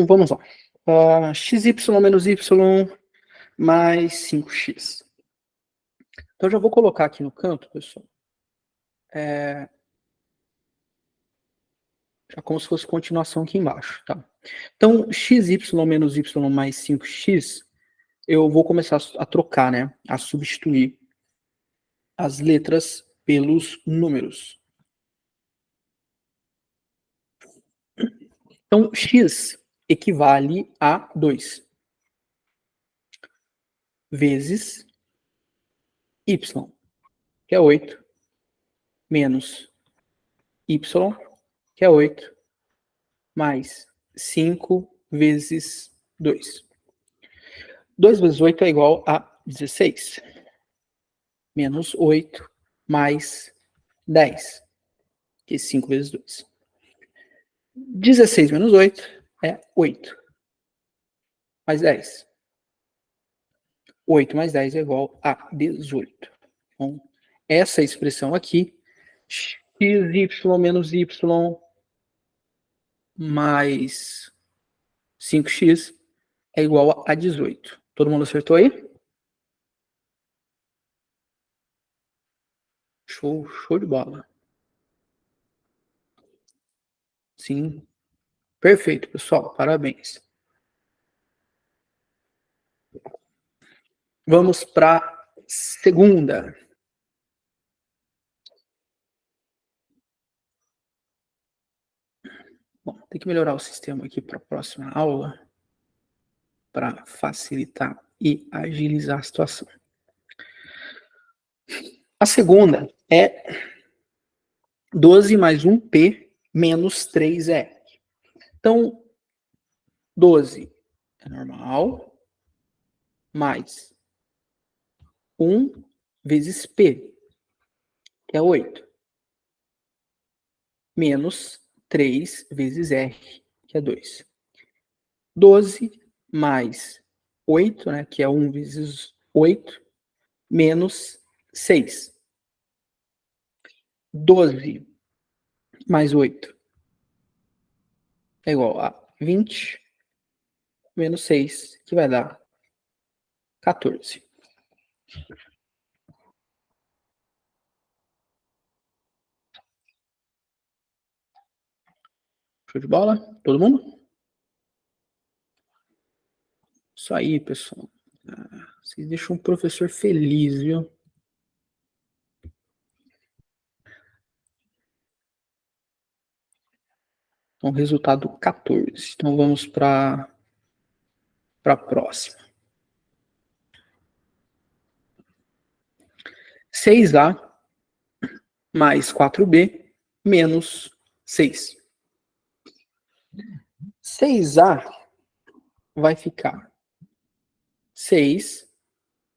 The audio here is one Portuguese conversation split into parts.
Vamos lá. Xy menos y mais 5x. Então, eu já vou colocar aqui no canto, pessoal. Já como se fosse continuação aqui embaixo, tá? Então, xy menos y mais 5x, eu vou começar a trocar, né? A substituir as letras pelos números. Então, x equivale a 2 vezes y, que é 8, menos y, que é 8, mais 5 vezes 2. 2 vezes 8 é igual a 16, menos 8, mais 10, que é 5 vezes 2. 16 menos 8 é 8, mais 10. 8 mais 10 é igual a 18. Então, essa expressão aqui, xy menos y mais 5x é igual a 18. Todo mundo acertou aí? Show de bola. Sim. Perfeito, pessoal. Parabéns. Vamos para a segunda. Bom, tem que melhorar o sistema aqui para a próxima aula, para facilitar e agilizar a situação. A segunda é 12 mais 1p menos 3e. Então, 12 é normal, mais 1 vezes p, que é 8, menos 3 vezes r, que é 2. 12 mais 8, né, que é 1 vezes 8, menos 6. 12 mais 8 é igual a 20, menos 6, que vai dar 14. Show de bola? Todo mundo? Isso aí, pessoal. Vocês deixam o professor feliz, viu? Então, resultado 14. Então, vamos para a próxima. 6a mais 4b menos 6. 6a vai ficar 6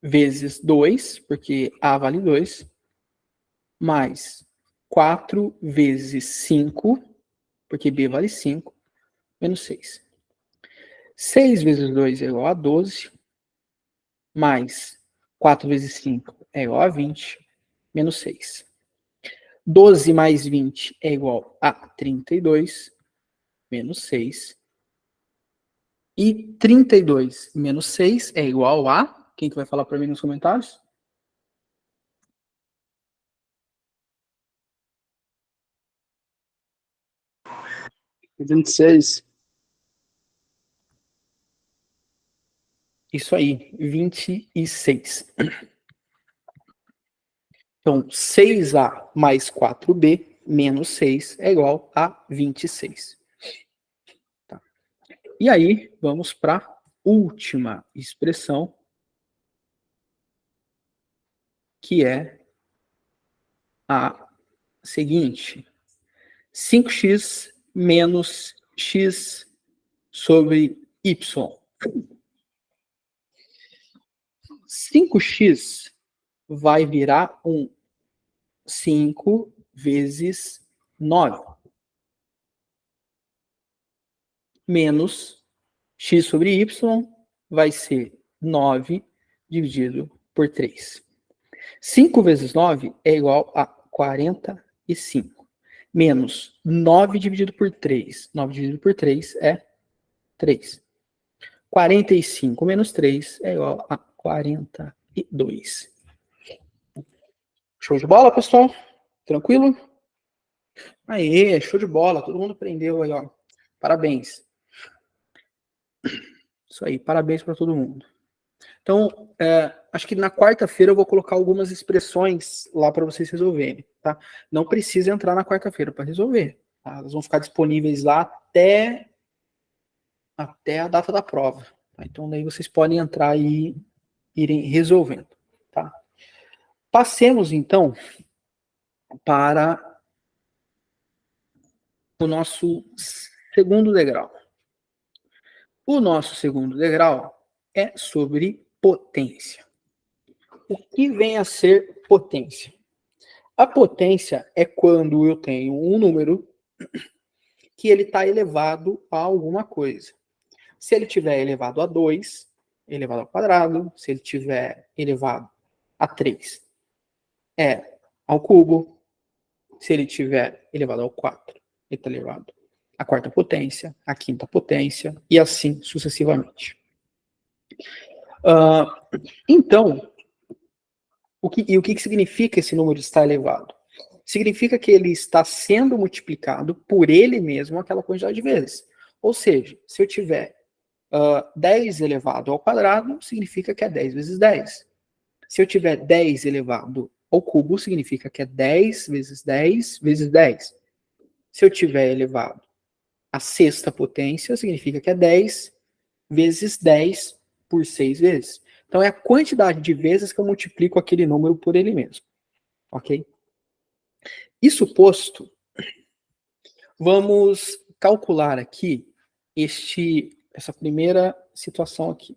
vezes 2, porque a vale 2, mais 4 vezes 5, porque b vale 5, menos 6. 6 vezes 2 é igual a 12, mais 4 vezes 5 é igual a 20, menos 6. 12 mais 20 é igual a 32, menos 6. E 32 menos 6 é igual a... Quem que vai falar para mim nos comentários? E 26. Isso aí, 26. Então, 6a mais 4b menos 6 é igual a 26. Tá. E aí, vamos para a última expressão, que é a seguinte. 5x menos x sobre y. 5x vai virar um 5 vezes 9. Menos x sobre y vai ser 9 dividido por 3. 5 vezes 9 é igual a 45. Menos 9 dividido por 3. 9 dividido por 3 é 3. 45 menos 3 é igual a 42. Show de bola, pessoal? Tranquilo? Aê, show de bola. Todo mundo aprendeu aí, ó. Parabéns. Isso aí, parabéns para todo mundo. Então, acho que na quarta-feira eu vou colocar algumas expressões lá para vocês resolverem, tá? Não precisa entrar na quarta-feira para resolver, tá? Elas vão ficar disponíveis lá até a data da prova, tá? Então, daí vocês podem entrar e irem resolvendo, tá? Passemos, então, para o nosso segundo degrau. O nosso segundo degrau é sobre potência. O que vem a ser potência? A potência é quando eu tenho um número que ele está elevado a alguma coisa. Se ele tiver elevado a 2, elevado ao quadrado. Se ele tiver elevado a 3, é ao cubo. Se ele tiver elevado ao 4, ele está elevado à quarta potência, à quinta potência, e assim sucessivamente. Então, o que significa esse número estar elevado? Significa que ele está sendo multiplicado por ele mesmo aquela quantidade de vezes. Ou seja, se eu tiver 10 elevado ao quadrado, significa que é 10 vezes 10. Se eu tiver 10 elevado ao cubo, significa que é 10 vezes 10 vezes 10. Se eu tiver elevado à sexta potência, significa que é 10 vezes 10 por 6 vezes. Então, é a quantidade de vezes que eu multiplico aquele número por ele mesmo. Ok? Isso posto, vamos calcular aqui essa primeira situação aqui.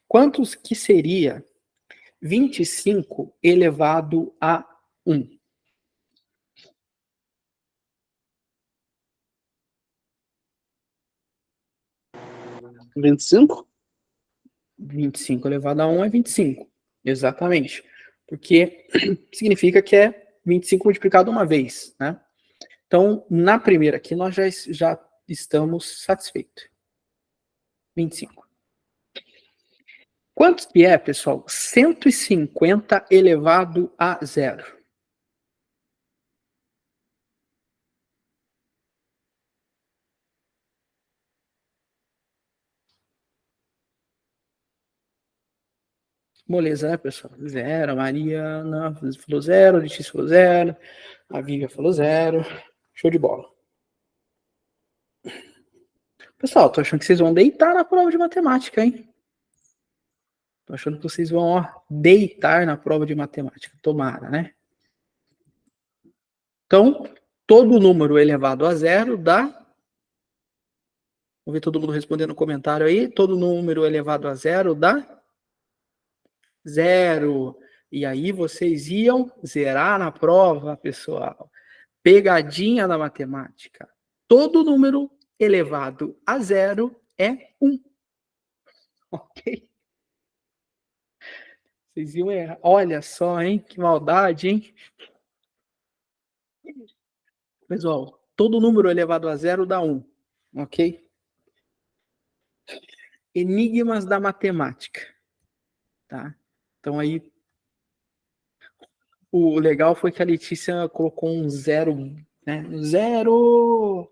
Quantos que seria 25 elevado a 1? É 25? 25 elevado a 1 é 25. Exatamente. Porque significa que é 25 multiplicado uma vez, né? Então, na primeira aqui, nós já estamos satisfeitos. 25. Quanto que é, pessoal? 150 elevado a 0. Moleza, né, pessoal? 0. A Mariana falou 0, a Letícia falou 0, a Vivian falou 0. Show de bola. Pessoal, tô achando que vocês vão deitar na prova de matemática, hein? Tô achando que vocês vão, deitar na prova de matemática. Tomara, né? Então, todo número elevado a 0 dá... Vamos ver todo mundo respondendo no comentário aí. Todo número elevado a 0 dá 0. E aí vocês iam zerar na prova, pessoal. Pegadinha da matemática. Todo número elevado a 0 é 1. Ok? Vocês iam errar. Olha só, hein? Que maldade, hein? Pessoal, todo número elevado a 0 dá 1. Ok? Enigmas da matemática. Tá? Então aí, o legal foi que a Letícia colocou um 0, né? 0!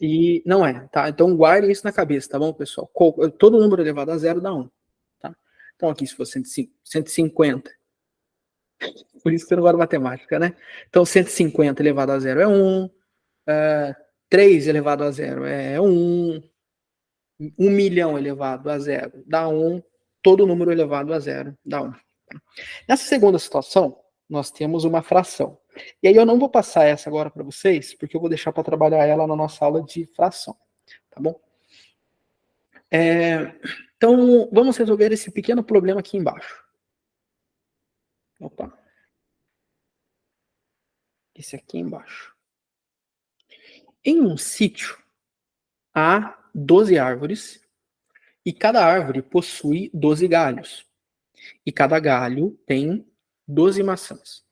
E não é, tá? Então guardem isso na cabeça, tá bom, pessoal? Todo número elevado a 0 dá 1. Tá? Então aqui, se for 150, por isso que eu não gosto de matemática, né? Então 150 elevado a 0 é 1, 3 elevado a 0 é 1, 1 milhão elevado a 0 dá 1, todo número elevado a 0 dá 1. Nessa segunda situação, nós temos uma fração. E aí eu não vou passar essa agora para vocês, porque eu vou deixar para trabalhar ela na nossa aula de fração, tá bom? Então, vamos resolver esse pequeno problema aqui embaixo. Opa. Esse aqui embaixo. Em um sítio, há 12 árvores, e cada árvore possui 12 galhos. E cada galho tem 12 maçãs.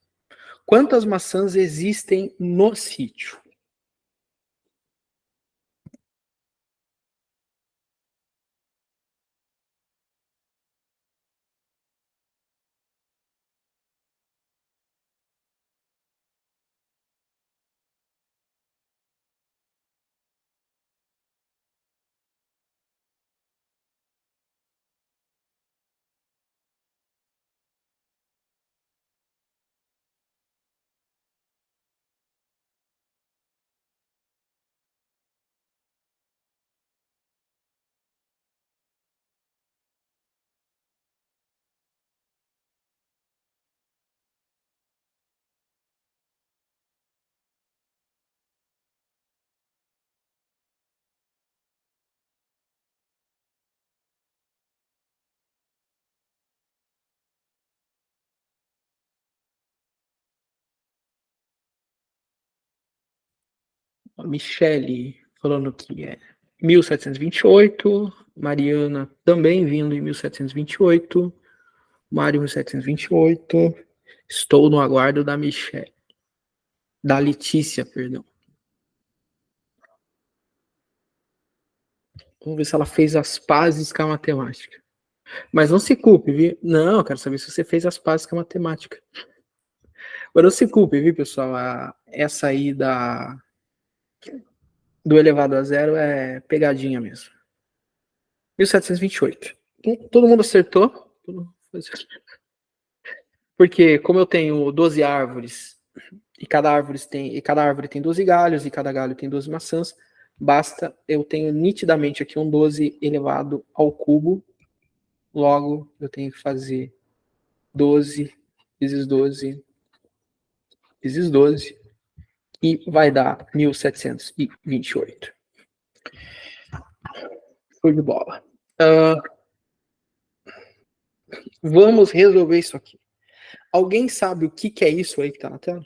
Quantas maçãs existem no sítio? A Michele falando que é 1728. Mariana também vindo em 1728. Mário 1728. Estou no aguardo da Michele. Da Letícia, perdão. Vamos ver se ela fez as pazes com a matemática. Mas não se culpe, viu? Não, eu quero saber se você fez as pazes com a matemática. Mas não se culpe, viu, pessoal? Essa aí do elevado a zero é pegadinha mesmo. 1728. Todo mundo acertou? Porque como eu tenho 12 árvores e cada árvore tem 12 galhos e cada galho tem 12 maçãs, basta eu tenho nitidamente aqui um 12 elevado ao cubo. Logo, eu tenho que fazer 12 vezes 12 vezes 12 e vai dar 1728. Show de bola. Vamos resolver isso aqui. Alguém sabe o que é isso aí que está na tela?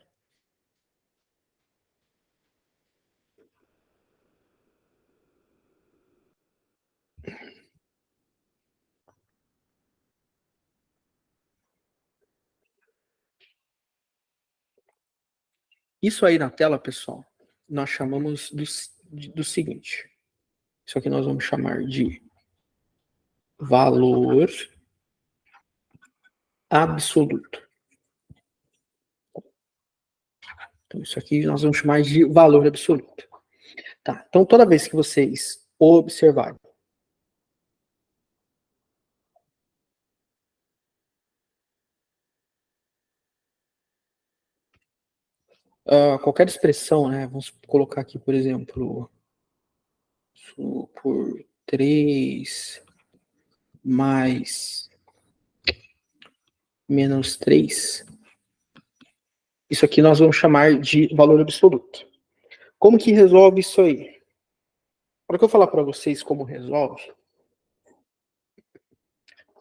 Isso aí na tela, pessoal, nós chamamos do seguinte. Isso aqui nós vamos chamar de valor absoluto. Então, isso aqui nós vamos chamar de valor absoluto. Tá, então, toda vez que vocês observarem qualquer expressão, né? Vamos colocar aqui, por exemplo, por 3 mais menos 3. Isso aqui nós vamos chamar de valor absoluto. Como que resolve isso aí? Para que eu falar para vocês como resolve,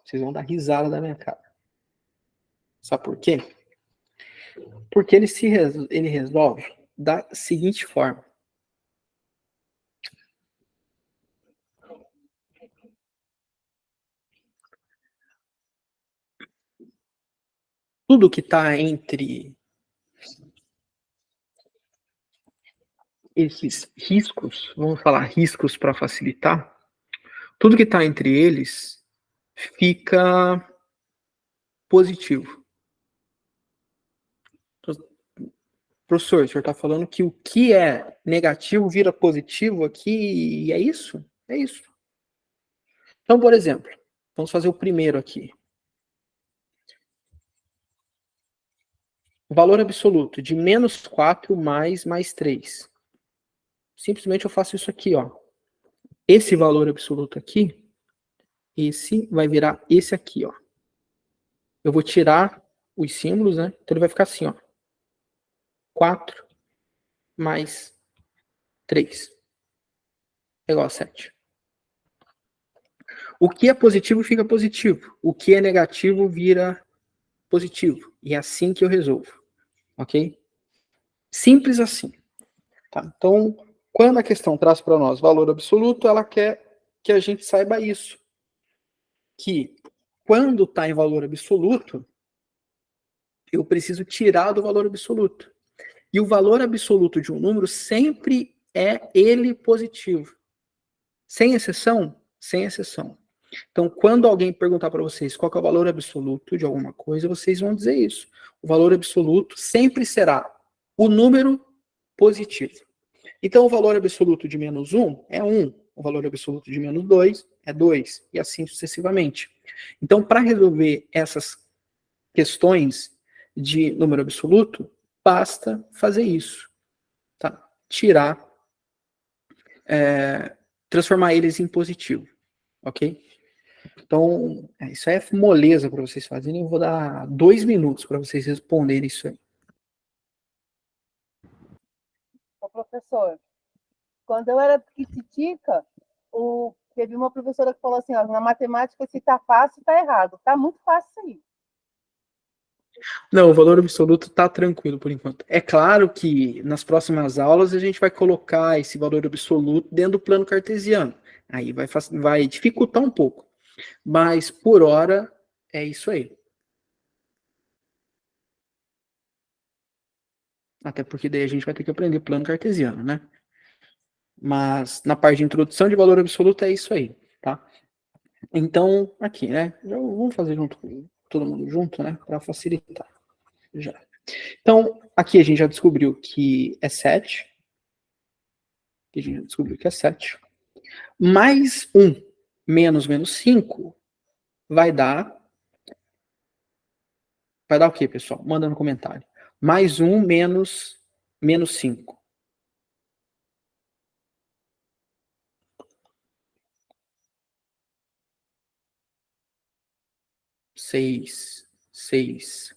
vocês vão dar risada da minha cara. Sabe por quê? Porque ele resolve da seguinte forma. Tudo que está entre esses riscos, vamos falar riscos para facilitar, tudo que está entre eles fica positivo. Professor, o senhor está falando que o que é negativo vira positivo aqui, e é isso? É isso. Então, por exemplo, vamos fazer o primeiro aqui. O valor absoluto de menos 4 mais 3. Simplesmente eu faço isso aqui, ó. Esse valor absoluto aqui, esse vai virar esse aqui, ó. Eu vou tirar os símbolos, né? Então ele vai ficar assim, ó. 4 mais 3 é igual a 7. O que é positivo fica positivo. O que é negativo vira positivo. E é assim que eu resolvo. Ok? Simples assim. Tá? Então, quando a questão traz para nós valor absoluto, ela quer que a gente saiba isso. Que quando está em valor absoluto, eu preciso tirar do valor absoluto. E o valor absoluto de um número sempre é ele positivo. Sem exceção? Sem exceção. Então, quando alguém perguntar para vocês qual é o valor absoluto de alguma coisa, vocês vão dizer isso. O valor absoluto sempre será o número positivo. Então, o valor absoluto de menos 1 é 1. O valor absoluto de menos 2 é 2. E assim sucessivamente. Então, para resolver essas questões de número absoluto, basta fazer isso. Tá? Tirar, transformar eles em positivo. Ok? Então, isso aí é moleza para vocês fazerem. Eu vou dar 2 minutos para vocês responderem isso aí. Ô, professor, quando eu era pititica, teve uma professora que falou assim, ó, na matemática, se tá fácil, tá errado. Tá muito fácil isso aí. Não, o valor absoluto tá tranquilo por enquanto. É claro que nas próximas aulas a gente vai colocar esse valor absoluto dentro do plano cartesiano. Aí vai dificultar um pouco. Mas por hora é isso aí. Até porque daí a gente vai ter que aprender plano cartesiano, né? Mas na parte de introdução de valor absoluto é isso aí, tá? Então, aqui, né? Vamos fazer junto, todo mundo junto, né? Para facilitar. Já. Então, aqui a gente já descobriu que é 7. A gente já descobriu que é 7. Mais 1 menos 5 vai dar. Vai dar o quê, pessoal? Manda no comentário. Mais 1 menos 5. 6. 6.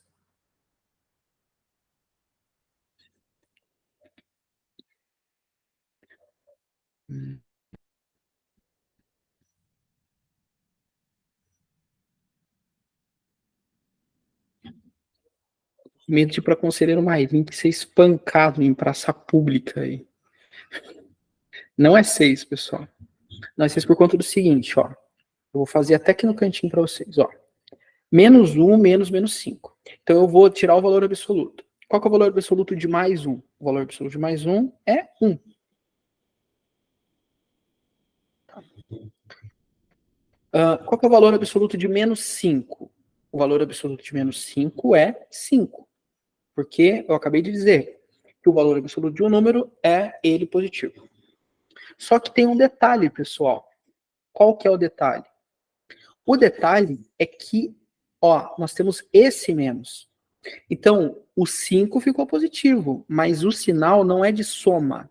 Medo de ir para conselheiro Mairim que ser espancado em praça pública aí. Não é 6, pessoal. Não é 6 por conta do seguinte, ó. Eu vou fazer até aqui no cantinho para vocês, ó. Menos 1 menos 5. Então eu vou tirar o valor absoluto. Qual que é o valor absoluto de mais 1? O valor absoluto de mais 1 é 1. Qual que é o valor absoluto de menos 5? O valor absoluto de menos 5 é 5. Porque eu acabei de dizer que o valor absoluto de um número é ele positivo. Só que tem um detalhe, pessoal. Qual que é o detalhe? O detalhe é que, ó, nós temos esse menos. Então, o 5 ficou positivo, mas o sinal não é de soma.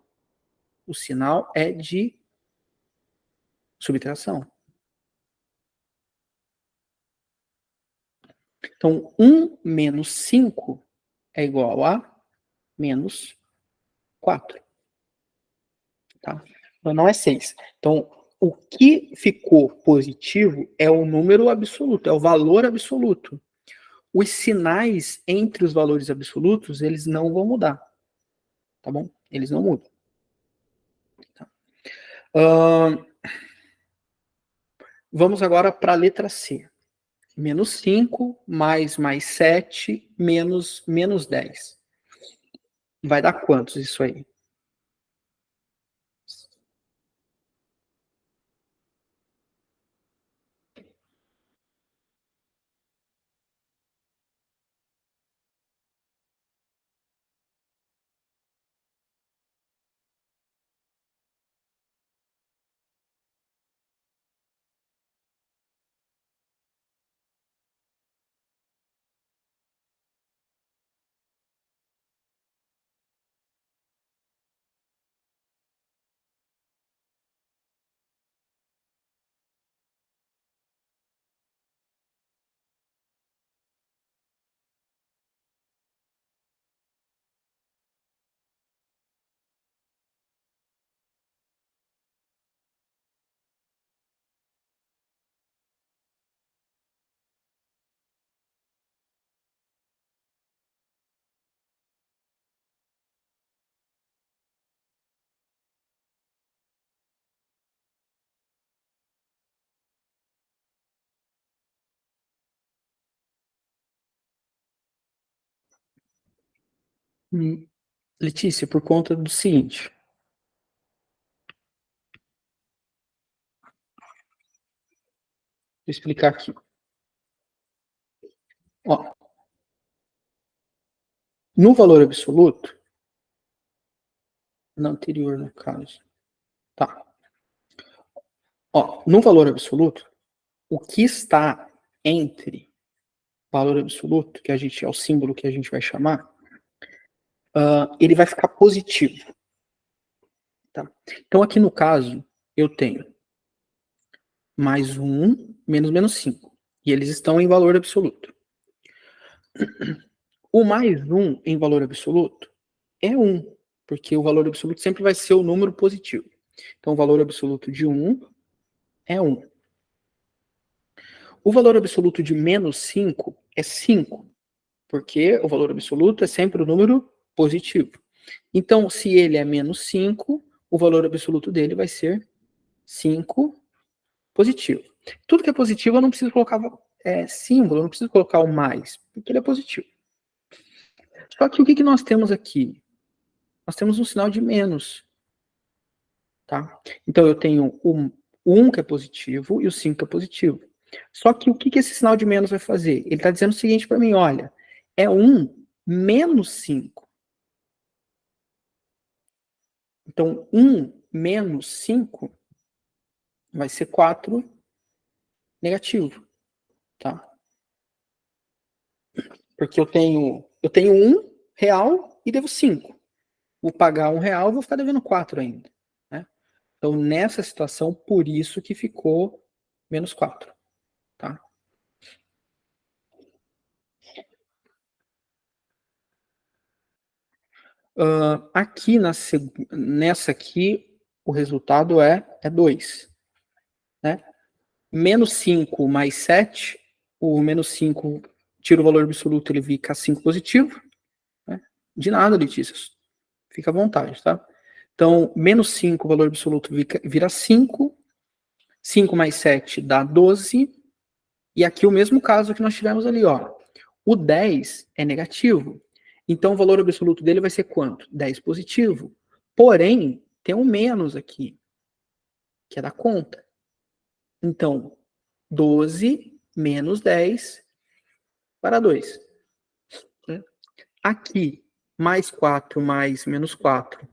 O sinal é de subtração. Então, 1 menos 5 é igual a menos 4. Tá? Então, não é 6. Então, o que ficou positivo é o número absoluto, é o valor absoluto. Os sinais entre os valores absolutos, eles não vão mudar. Tá bom? Eles não mudam. Tá? Vamos agora para a letra C. Menos 5, mais 7, menos 10. Vai dar quantos isso aí? Letícia, por conta do seguinte. Vou explicar aqui. Ó, no valor absoluto, no anterior, no caso. Tá. Ó, no valor absoluto, o que está entre valor absoluto, que a gente é o símbolo que a gente vai chamar, ele vai ficar positivo. Tá? Então, aqui no caso, eu tenho mais 1 menos 5. E eles estão em valor absoluto. O mais 1 em valor absoluto é 1, porque o valor absoluto sempre vai ser o número positivo. Então, o valor absoluto de 1 é 1. O valor absoluto de menos 5 é 5. porque o valor absoluto é sempre o número positivo. Então, se ele é menos 5, o valor absoluto dele vai ser 5 positivo. Tudo que é positivo eu não preciso colocar símbolo, eu não preciso colocar o mais, porque ele é positivo. Só que o que nós temos aqui? Nós temos um sinal de menos. Tá? Então eu tenho o 1 que é positivo e o 5 que é positivo. Só que o que esse sinal de menos vai fazer? Ele está dizendo o seguinte para mim, olha, é 1 menos 5. Então, 1 menos 5 vai ser 4 negativo. Tá? Porque eu tenho 1 real e devo 5. Vou pagar 1 real, vou ficar devendo 4 ainda. Né? Então, nessa situação, por isso que ficou menos 4. Tá? Aqui nessa aqui, o resultado é 2. Né? Menos 5 mais 7, o menos 5 tira o valor absoluto, ele fica 5 positivo. Né? De nada, Letícia. Fica à vontade, tá? Então, menos 5, o valor absoluto vira 5. 5 mais 7 dá 12. E aqui o mesmo caso que nós tivemos ali, ó. O 10 é negativo. Então, o valor absoluto dele vai ser quanto? 10 positivo. Porém, tem um menos aqui, que é da conta. Então, 12 menos 10 para 2. Aqui, mais 4 mais menos 4.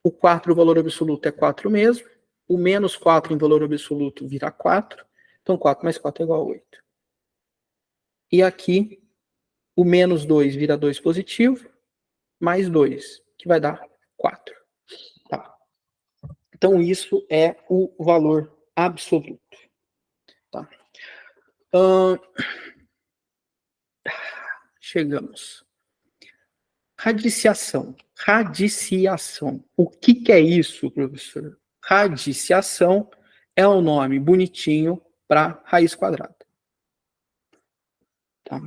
O 4, o valor absoluto é 4 mesmo. O menos 4 em valor absoluto vira 4. Então, 4 mais 4 é igual a 8. E aqui, o menos 2 vira 2 positivo, mais 2, que vai dar 4. Tá? Então, isso é o valor absoluto. Tá? Chegamos. Radiciação. Radiciação. O que é isso, professor? Radiciação é um nome bonitinho para raiz quadrada. Tá?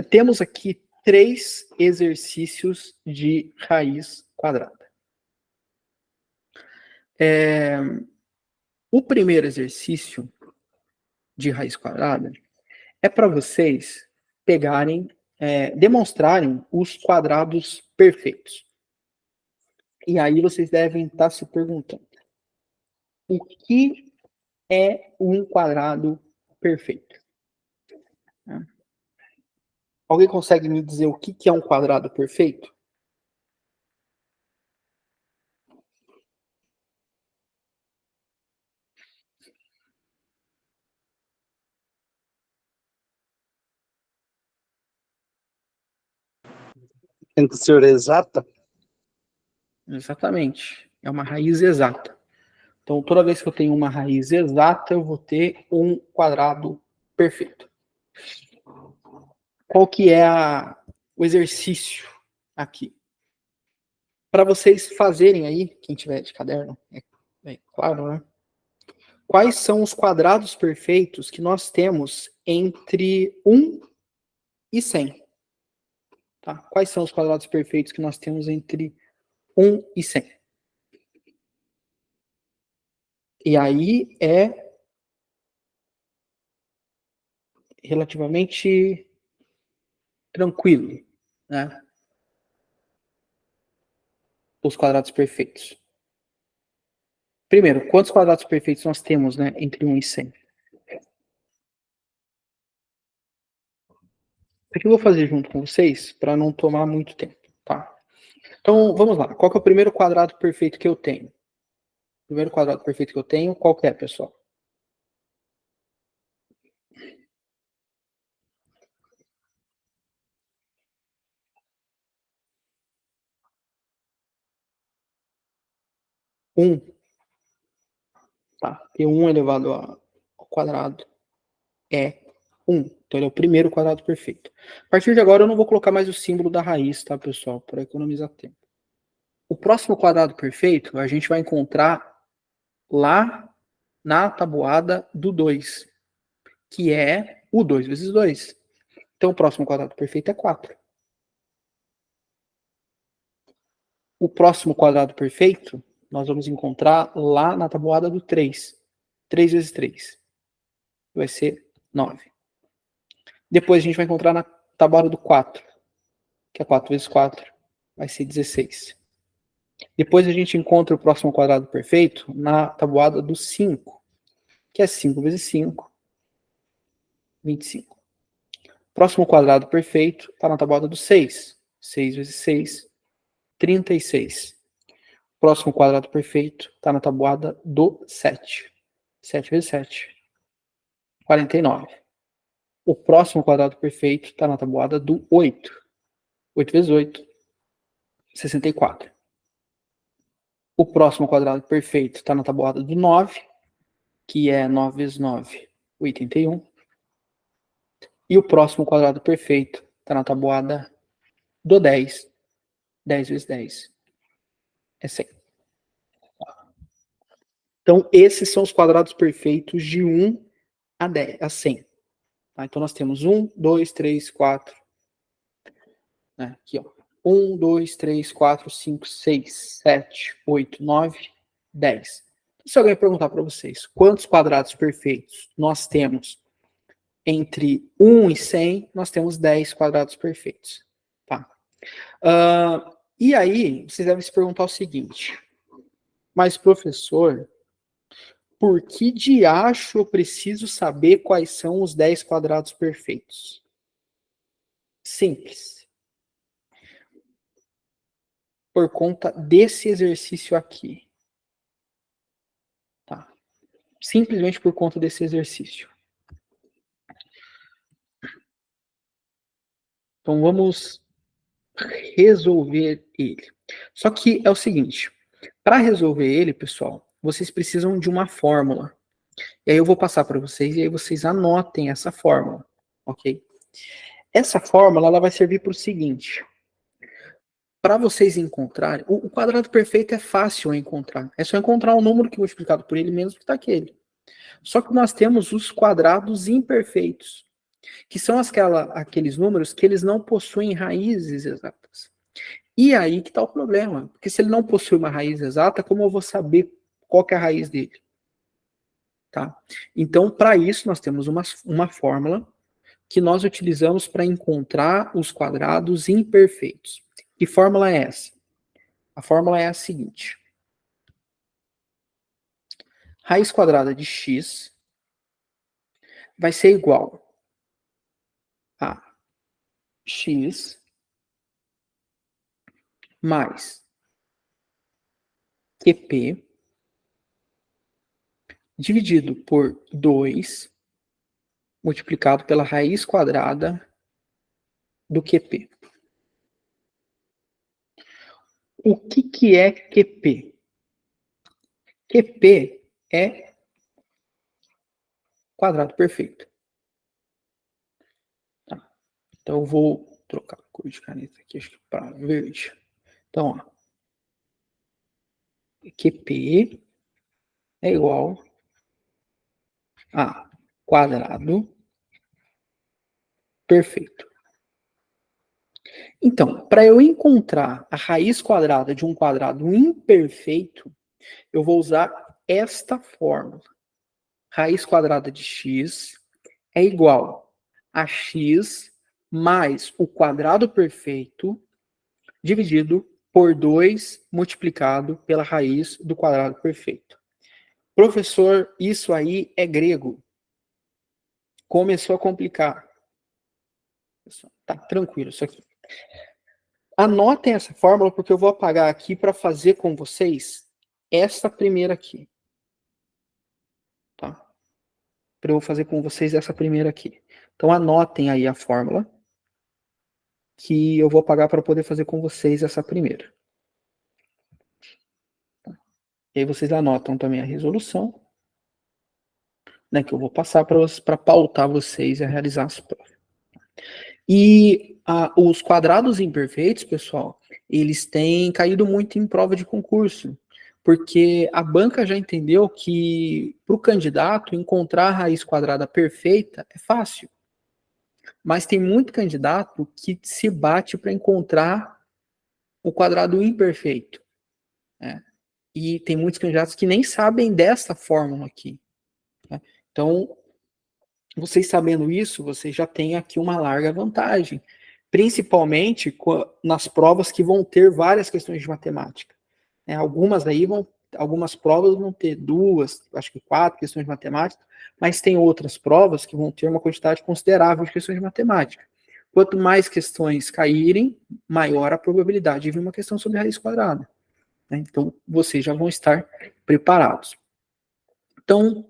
Temos aqui 3 exercícios de raiz quadrada. O primeiro exercício de raiz quadrada é para vocês pegarem, demonstrarem os quadrados perfeitos. E aí vocês devem estar se perguntando: o que é um quadrado perfeito? Alguém consegue me dizer o que é um quadrado perfeito? Tem que ser exata? Exatamente. É uma raiz exata. Então, toda vez que eu tenho uma raiz exata, eu vou ter um quadrado perfeito. Qual que é o exercício aqui? Para vocês fazerem aí, quem tiver de caderno, é claro, né? Quais são os quadrados perfeitos que nós temos entre 1 e 100? Tá? Quais são os quadrados perfeitos que nós temos entre 1 e 100? E aí é relativamente tranquilo, né? Os quadrados perfeitos. Primeiro, quantos quadrados perfeitos nós temos, né, entre 1 e 100? O que eu vou fazer junto com vocês para não tomar muito tempo, tá? Então, vamos lá. Qual que é o primeiro quadrado perfeito que eu tenho? O primeiro quadrado perfeito que eu tenho, qual que é, pessoal? Um. Tá? Porque 1 elevado ao quadrado é 1. Então, ele é o primeiro quadrado perfeito. A partir de agora, eu não vou colocar mais o símbolo da raiz, tá, pessoal? Para economizar tempo. O próximo quadrado perfeito, a gente vai encontrar lá na tabuada do 2, que é o 2 vezes 2. Então, o próximo quadrado perfeito é 4. O próximo quadrado perfeito, nós vamos encontrar lá na tabuada do 3. 3 vezes 3 vai ser 9. Depois a gente vai encontrar na tabuada do 4, que é 4 vezes 4, vai ser 16. Depois a gente encontra o próximo quadrado perfeito na tabuada do 5, que é 5 vezes 5, 25. Próximo quadrado perfeito está na tabuada do 6. 6 vezes 6, 36. Próximo quadrado perfeito está na tabuada do 7. 7 vezes 7, 49. O próximo quadrado perfeito está na tabuada do 8. 8 vezes 8, 64. O próximo quadrado perfeito está na tabuada do 9, que é 9 vezes 9, 81. E o próximo quadrado perfeito está na tabuada do 10. 10 vezes 10 é 100. Então, esses são os quadrados perfeitos de 1 a 10, a 100. Tá? Então, nós temos 1, 2, 3, 4. Né? Aqui, ó. 1, 2, 3, 4, 5, 6, 7, 8, 9, 10. Se alguém perguntar para vocês quantos quadrados perfeitos nós temos entre 1 e 100, nós temos 10 quadrados perfeitos. Tá? E aí, vocês devem se perguntar o seguinte: mas, professor, por que diacho eu preciso saber quais são os 10 quadrados perfeitos? Simples. Por conta desse exercício aqui. Tá? Simplesmente por conta desse exercício. Então vamos resolver ele. Só que é o seguinte, para resolver ele, pessoal, vocês precisam de uma fórmula. E aí eu vou passar para vocês e aí vocês anotem essa fórmula, ok? Essa fórmula ela vai servir para o seguinte. Para vocês encontrarem, o quadrado perfeito é fácil encontrar. É só encontrar um número que multiplicado por ele menos que está aquele. Só que nós temos os quadrados imperfeitos, que são aqueles números que eles não possuem raízes exatas. E aí que está o problema, porque se ele não possui uma raiz exata, como eu vou saber qual que é a raiz dele? Tá? Então, para isso, nós temos uma fórmula que nós utilizamos para encontrar os quadrados imperfeitos. Que fórmula é essa? A fórmula é a seguinte. Raiz quadrada de x vai ser igual a x mais QP dividido por 2 multiplicado pela raiz quadrada do QP. O que é QP? QP é quadrado perfeito. Tá. Então eu vou trocar a cor de caneta aqui, acho que para verde. Então, ó, QP é igual a quadrado perfeito. Então, para eu encontrar a raiz quadrada de um quadrado imperfeito, eu vou usar esta fórmula. Raiz quadrada de x é igual a x mais o quadrado perfeito dividido por 2 multiplicado pela raiz do quadrado perfeito. Professor, isso aí é grego. Começou a complicar. Tá tranquilo isso aqui. Anotem essa fórmula porque eu vou apagar aqui para fazer com vocês essa primeira aqui. Tá? Para eu fazer com vocês essa primeira aqui. Então anotem aí a fórmula que eu vou apagar para poder fazer com vocês essa primeira. E aí vocês anotam também a resolução, né, que eu vou passar para pautar vocês a realizar as provas. E os quadrados imperfeitos, pessoal, eles têm caído muito em prova de concurso, porque a banca já entendeu que para o candidato encontrar a raiz quadrada perfeita é fácil. Mas tem muito candidato que se bate para encontrar o quadrado imperfeito, né? E tem muitos candidatos que nem sabem dessa fórmula aqui, né? Então, vocês sabendo isso, vocês já têm aqui uma larga vantagem, principalmente nas provas que vão ter várias questões de matemática, né? Algumas provas vão ter 2, acho que 4 questões de matemática, mas tem outras provas que vão ter uma quantidade considerável de questões de matemática. Quanto mais questões caírem, maior a probabilidade de vir uma questão sobre raiz quadrada, né? Então, vocês já vão estar preparados. Então,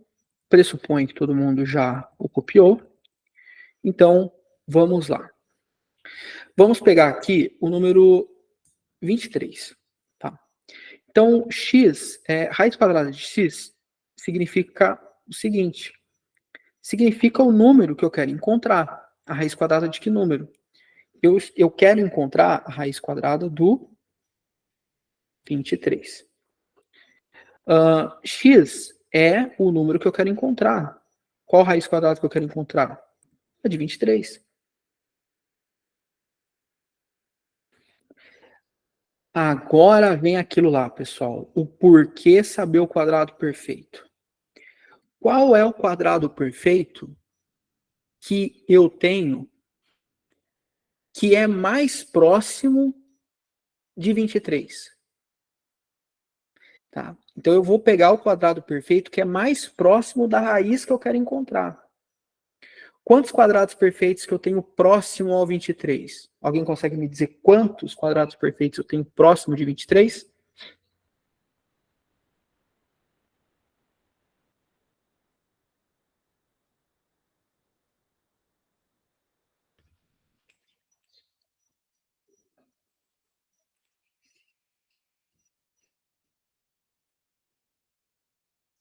pressupõe que todo mundo já o copiou. Então, vamos lá. Vamos pegar aqui o número 23. Tá? Então, x, raiz quadrada de x, significa o seguinte. Significa o número que eu quero encontrar. A raiz quadrada de que número? Eu quero encontrar a raiz quadrada do 23. X é o número que eu quero encontrar. Qual raiz quadrada que eu quero encontrar? A de 23. Agora vem aquilo lá, pessoal. O porquê saber o quadrado perfeito. Qual é o quadrado perfeito que eu tenho que é mais próximo de 23? Tá? Então eu vou pegar o quadrado perfeito que é mais próximo da raiz que eu quero encontrar. Quantos quadrados perfeitos que eu tenho próximo ao 23? Alguém consegue me dizer quantos quadrados perfeitos eu tenho próximo de 23?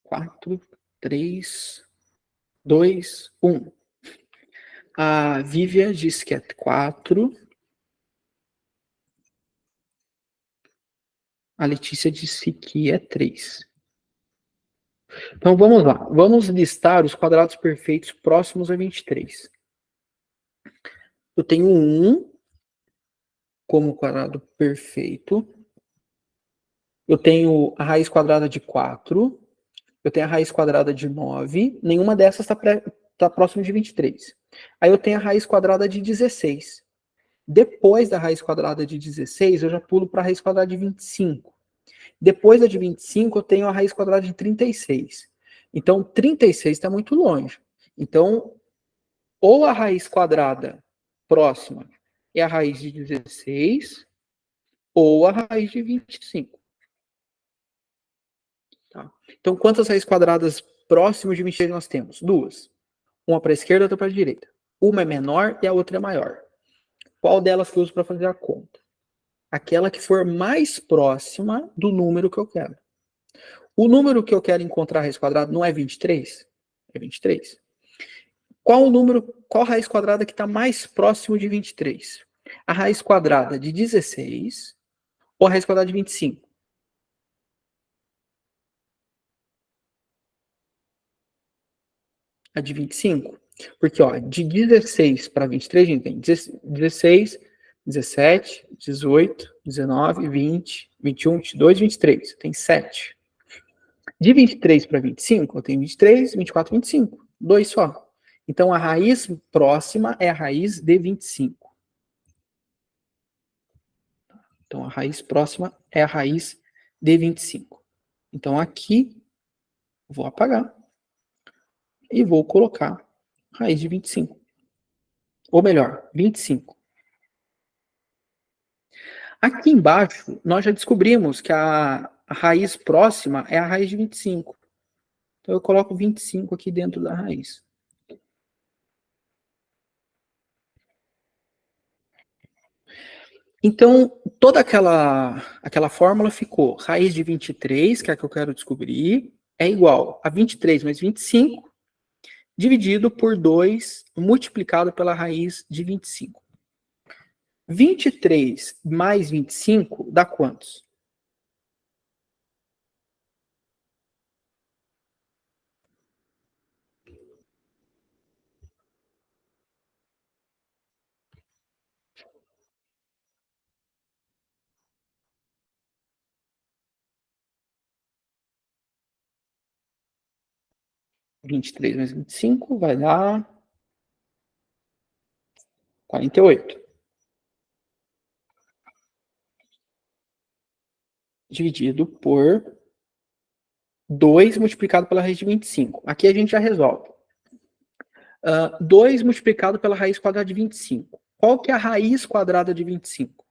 Quatro, três, dois, um. A Vivian disse que é 4. A Letícia disse que é 3. Então vamos lá. Vamos listar os quadrados perfeitos próximos a 23. Eu tenho 1 como quadrado perfeito. Eu tenho a raiz quadrada de 4. Eu tenho a raiz quadrada de 9. Nenhuma dessas está próximo de 23. Aí eu tenho a raiz quadrada de 16. Depois da raiz quadrada de 16, eu já pulo para a raiz quadrada de 25. Depois da de 25, eu tenho a raiz quadrada de 36. Então, 36 está muito longe. Então, ou a raiz quadrada próxima é a raiz de 16, ou a raiz de 25. Tá? Então, quantas raízes quadradas próximas de 23 nós temos? 2. Uma para a esquerda, outra para a direita. Uma é menor e a outra é maior. Qual delas que eu uso para fazer a conta? Aquela que for mais próxima do número que eu quero. O número que eu quero encontrar a raiz quadrada não é 23? É 23. Qual raiz quadrada que está mais próximo de 23? A raiz quadrada de 16 ou a raiz quadrada de 25? A de 25? Porque, ó, de 16 para 23, a gente tem 16, 17, 18, 19, 20, 21, 22, 23. Tem 7. De 23 para 25, eu tenho 23, 24, 25. 2 só. Então, a raiz próxima é a raiz de 25. Então, a raiz próxima é a raiz de 25. Então, aqui, vou apagar e vou colocar raiz de 25. Ou melhor, 25. Aqui embaixo, nós já descobrimos que a raiz próxima é a raiz de 25. Então, eu coloco 25 aqui dentro da raiz. Então, toda aquela fórmula ficou raiz de 23, que é a que eu quero descobrir, é igual a 23 mais 25, dividido por 2, multiplicado pela raiz de 25. 23 mais 25 dá quantos? 23 mais 25 vai dar 48. Dividido por 2 multiplicado pela raiz de 25. Aqui a gente já resolve. 2 multiplicado pela raiz quadrada de 25. Qual que é a raiz quadrada de 25?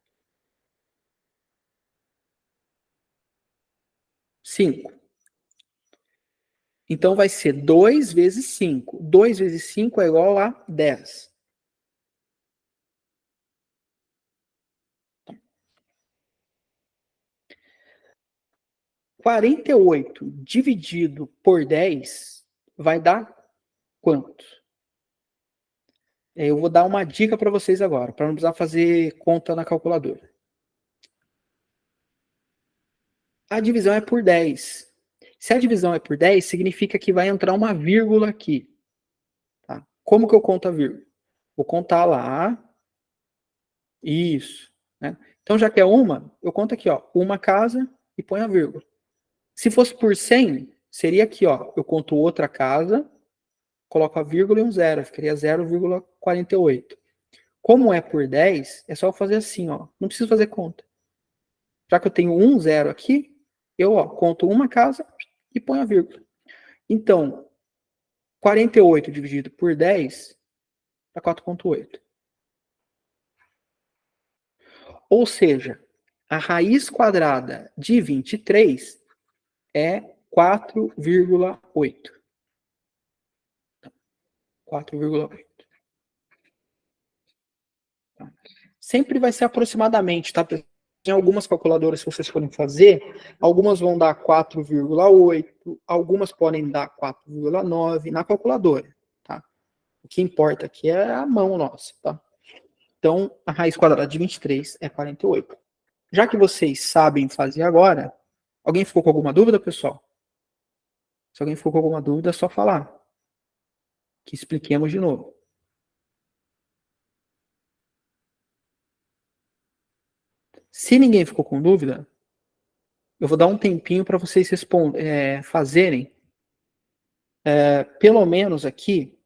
5. Então vai ser 2 vezes 5. 2 vezes 5 é igual a 10. Quarenta e oito dividido por 10 vai dar quanto? Eu vou dar uma dica para vocês agora, para não precisar fazer conta na calculadora. A divisão é por 10. Se a divisão é por 10, significa que vai entrar uma vírgula aqui. Tá? Como que eu conto a vírgula? Vou contar lá. Isso. Né? Então, já que é uma, eu conto aqui, ó, uma casa e põe a vírgula. Se fosse por 100, seria aqui, ó, eu conto outra casa, coloco a vírgula e um zero, ficaria 0,48. Como é por 10, é só eu fazer assim, ó, não preciso fazer conta. Já que eu tenho um zero aqui, eu ó, conto uma casa e ponho a vírgula. Então, 48 dividido por 10 dá 4,8. Ou seja, a raiz quadrada de 23 é 4,8. 4,8. Tá? Sempre vai ser aproximadamente, tá? Tem algumas calculadoras, se vocês forem fazer, algumas vão dar 4,8, algumas podem dar 4,9 na calculadora, tá? O que importa aqui é a mão nossa, tá? Então, a raiz quadrada de 23 é 48. Já que vocês sabem fazer agora, alguém ficou com alguma dúvida, pessoal? Se alguém ficou com alguma dúvida, é só falar, que expliquemos de novo. Se ninguém ficou com dúvida, eu vou dar um tempinho para vocês fazerem, pelo menos aqui,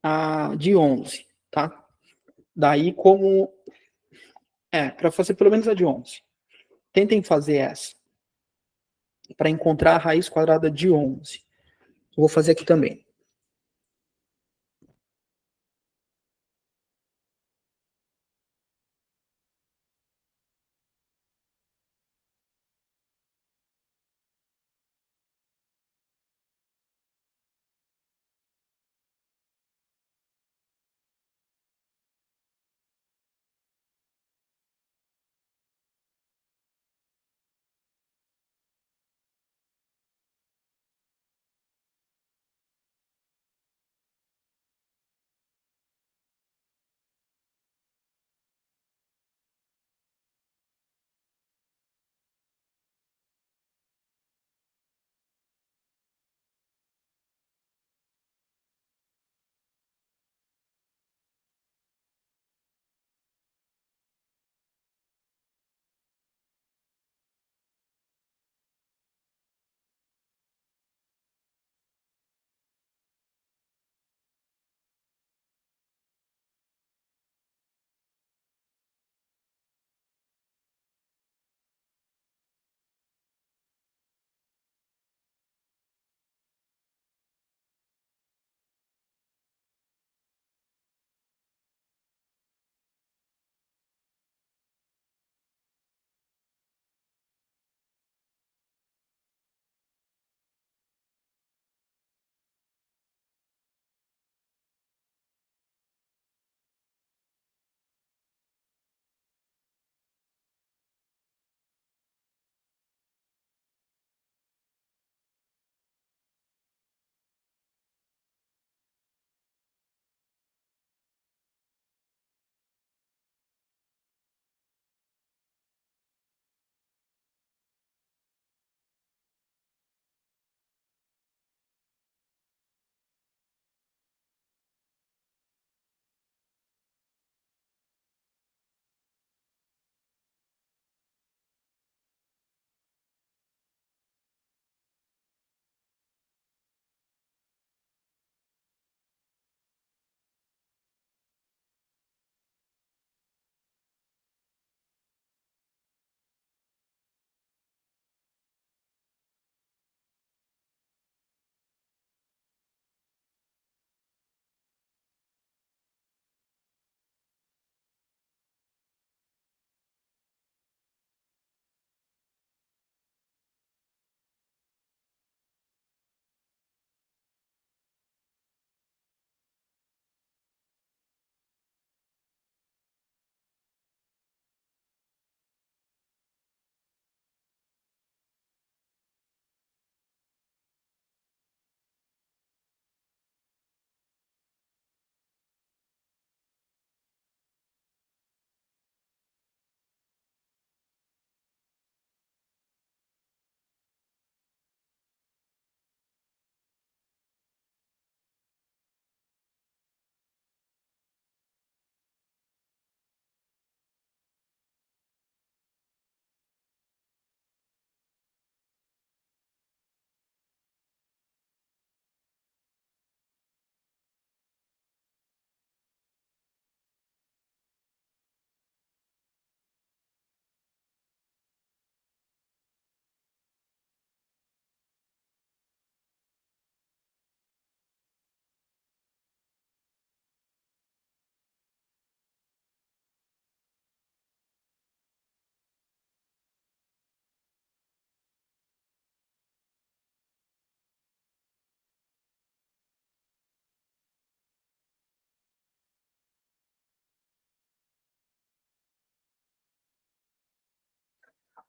a de 11, tá? Daí como... para fazer pelo menos a de 11. Tentem fazer essa, para encontrar a raiz quadrada de 11. Eu vou fazer aqui também.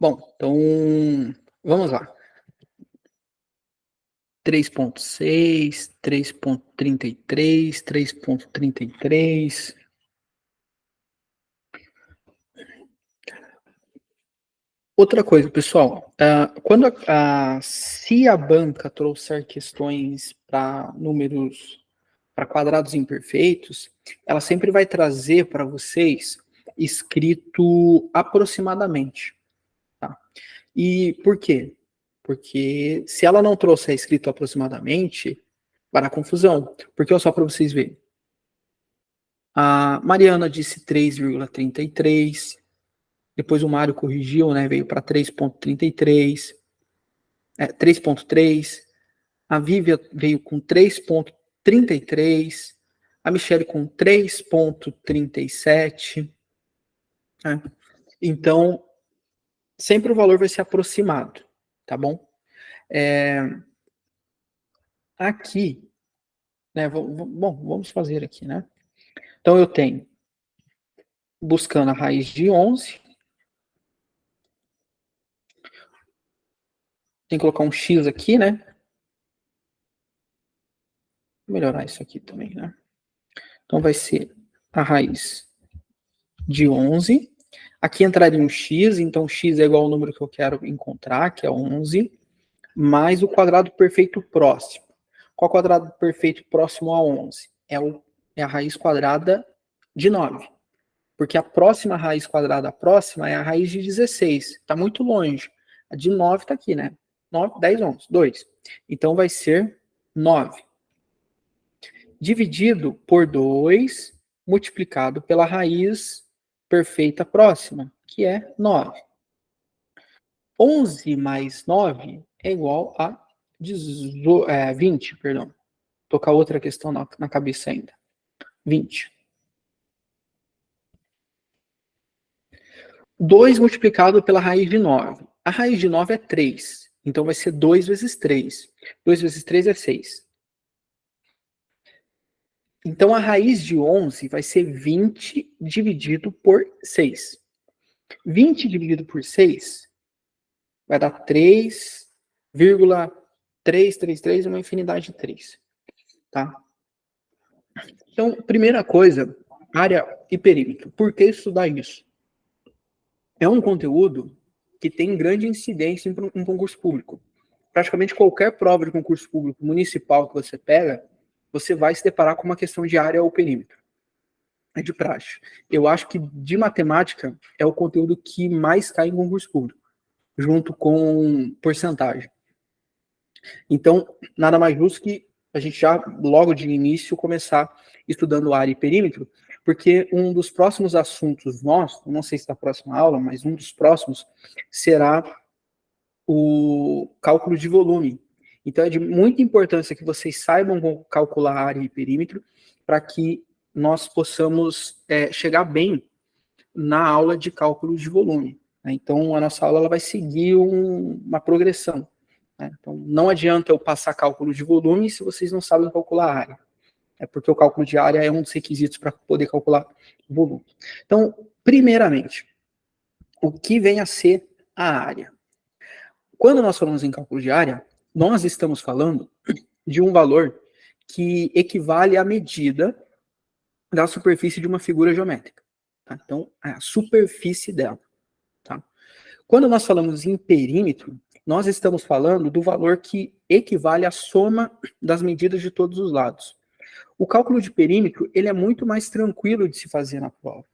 Bom, então, vamos lá. 3.6, 3.33, 3.33. Outra coisa, pessoal, se a banca trouxer questões para números, para quadrados imperfeitos, ela sempre vai trazer para vocês escrito aproximadamente, tá? E por quê? Porque se ela não trouxer escrito aproximadamente, vai dar confusão. Porque, só para vocês verem. A Mariana disse 3,33. Depois o Mário corrigiu, né? Veio para 3,33. 3,3. A Vívia veio com 3,33. A Michelle com 3,37. Né? Então, sempre o valor vai ser aproximado, tá bom? Aqui, né? Bom, vamos fazer aqui, né? Então, eu tenho, buscando a raiz de 11, tem que colocar um x aqui, né? Vou melhorar isso aqui também, né? Então, vai ser a raiz de 11. Aqui entraria um x, então x é igual ao número que eu quero encontrar, que é 11, mais o quadrado perfeito próximo. Qual quadrado perfeito próximo a 11? É a raiz quadrada de 9. Porque a próxima raiz quadrada próxima é a raiz de 16. Está muito longe. A de 9 está aqui, né? 9, 10, 11, 2. Então vai ser 9. Dividido por 2, multiplicado pela raiz perfeita próxima, que é 9. 11 mais 9 é igual a 20, perdão. Tô com a outra questão na cabeça ainda. 20. 2 multiplicado pela raiz de 9. A raiz de 9 é 3. Então vai ser 2 vezes 3. 2 vezes 3 é 6. Então a raiz de 11 vai ser 20 dividido por 6. 20 dividido por 6 vai dar 3,333, uma infinidade de 3. Tá? Então, primeira coisa, área e perímetro. Por que estudar isso? É um conteúdo que tem grande incidência em concurso público. Praticamente qualquer prova de concurso público municipal que você pega, você vai se deparar com uma questão de área ou perímetro. É de praxe. Eu acho que de matemática é o conteúdo que mais cai em concurso público, junto com porcentagem. Então, nada mais justo que a gente já, logo de início, começar estudando área e perímetro, porque um dos próximos assuntos nossos, não sei se está na próxima aula, mas um dos próximos será o cálculo de volume. Então, é de muita importância que vocês saibam calcular área e perímetro para que nós possamos chegar bem na aula de cálculo de volume. Né? Então, a nossa aula ela vai seguir uma progressão. Né? Então, não adianta eu passar cálculo de volume se vocês não sabem calcular a área. É porque o cálculo de área é um dos requisitos para poder calcular o volume. Então, primeiramente, o que vem a ser a área? Quando nós falamos em cálculo de área, nós estamos falando de um valor que equivale à medida da superfície de uma figura geométrica. Tá? Então, é a superfície dela. Tá? Quando nós falamos em perímetro, nós estamos falando do valor que equivale à soma das medidas de todos os lados. O cálculo de perímetro ele é muito mais tranquilo de se fazer na prova.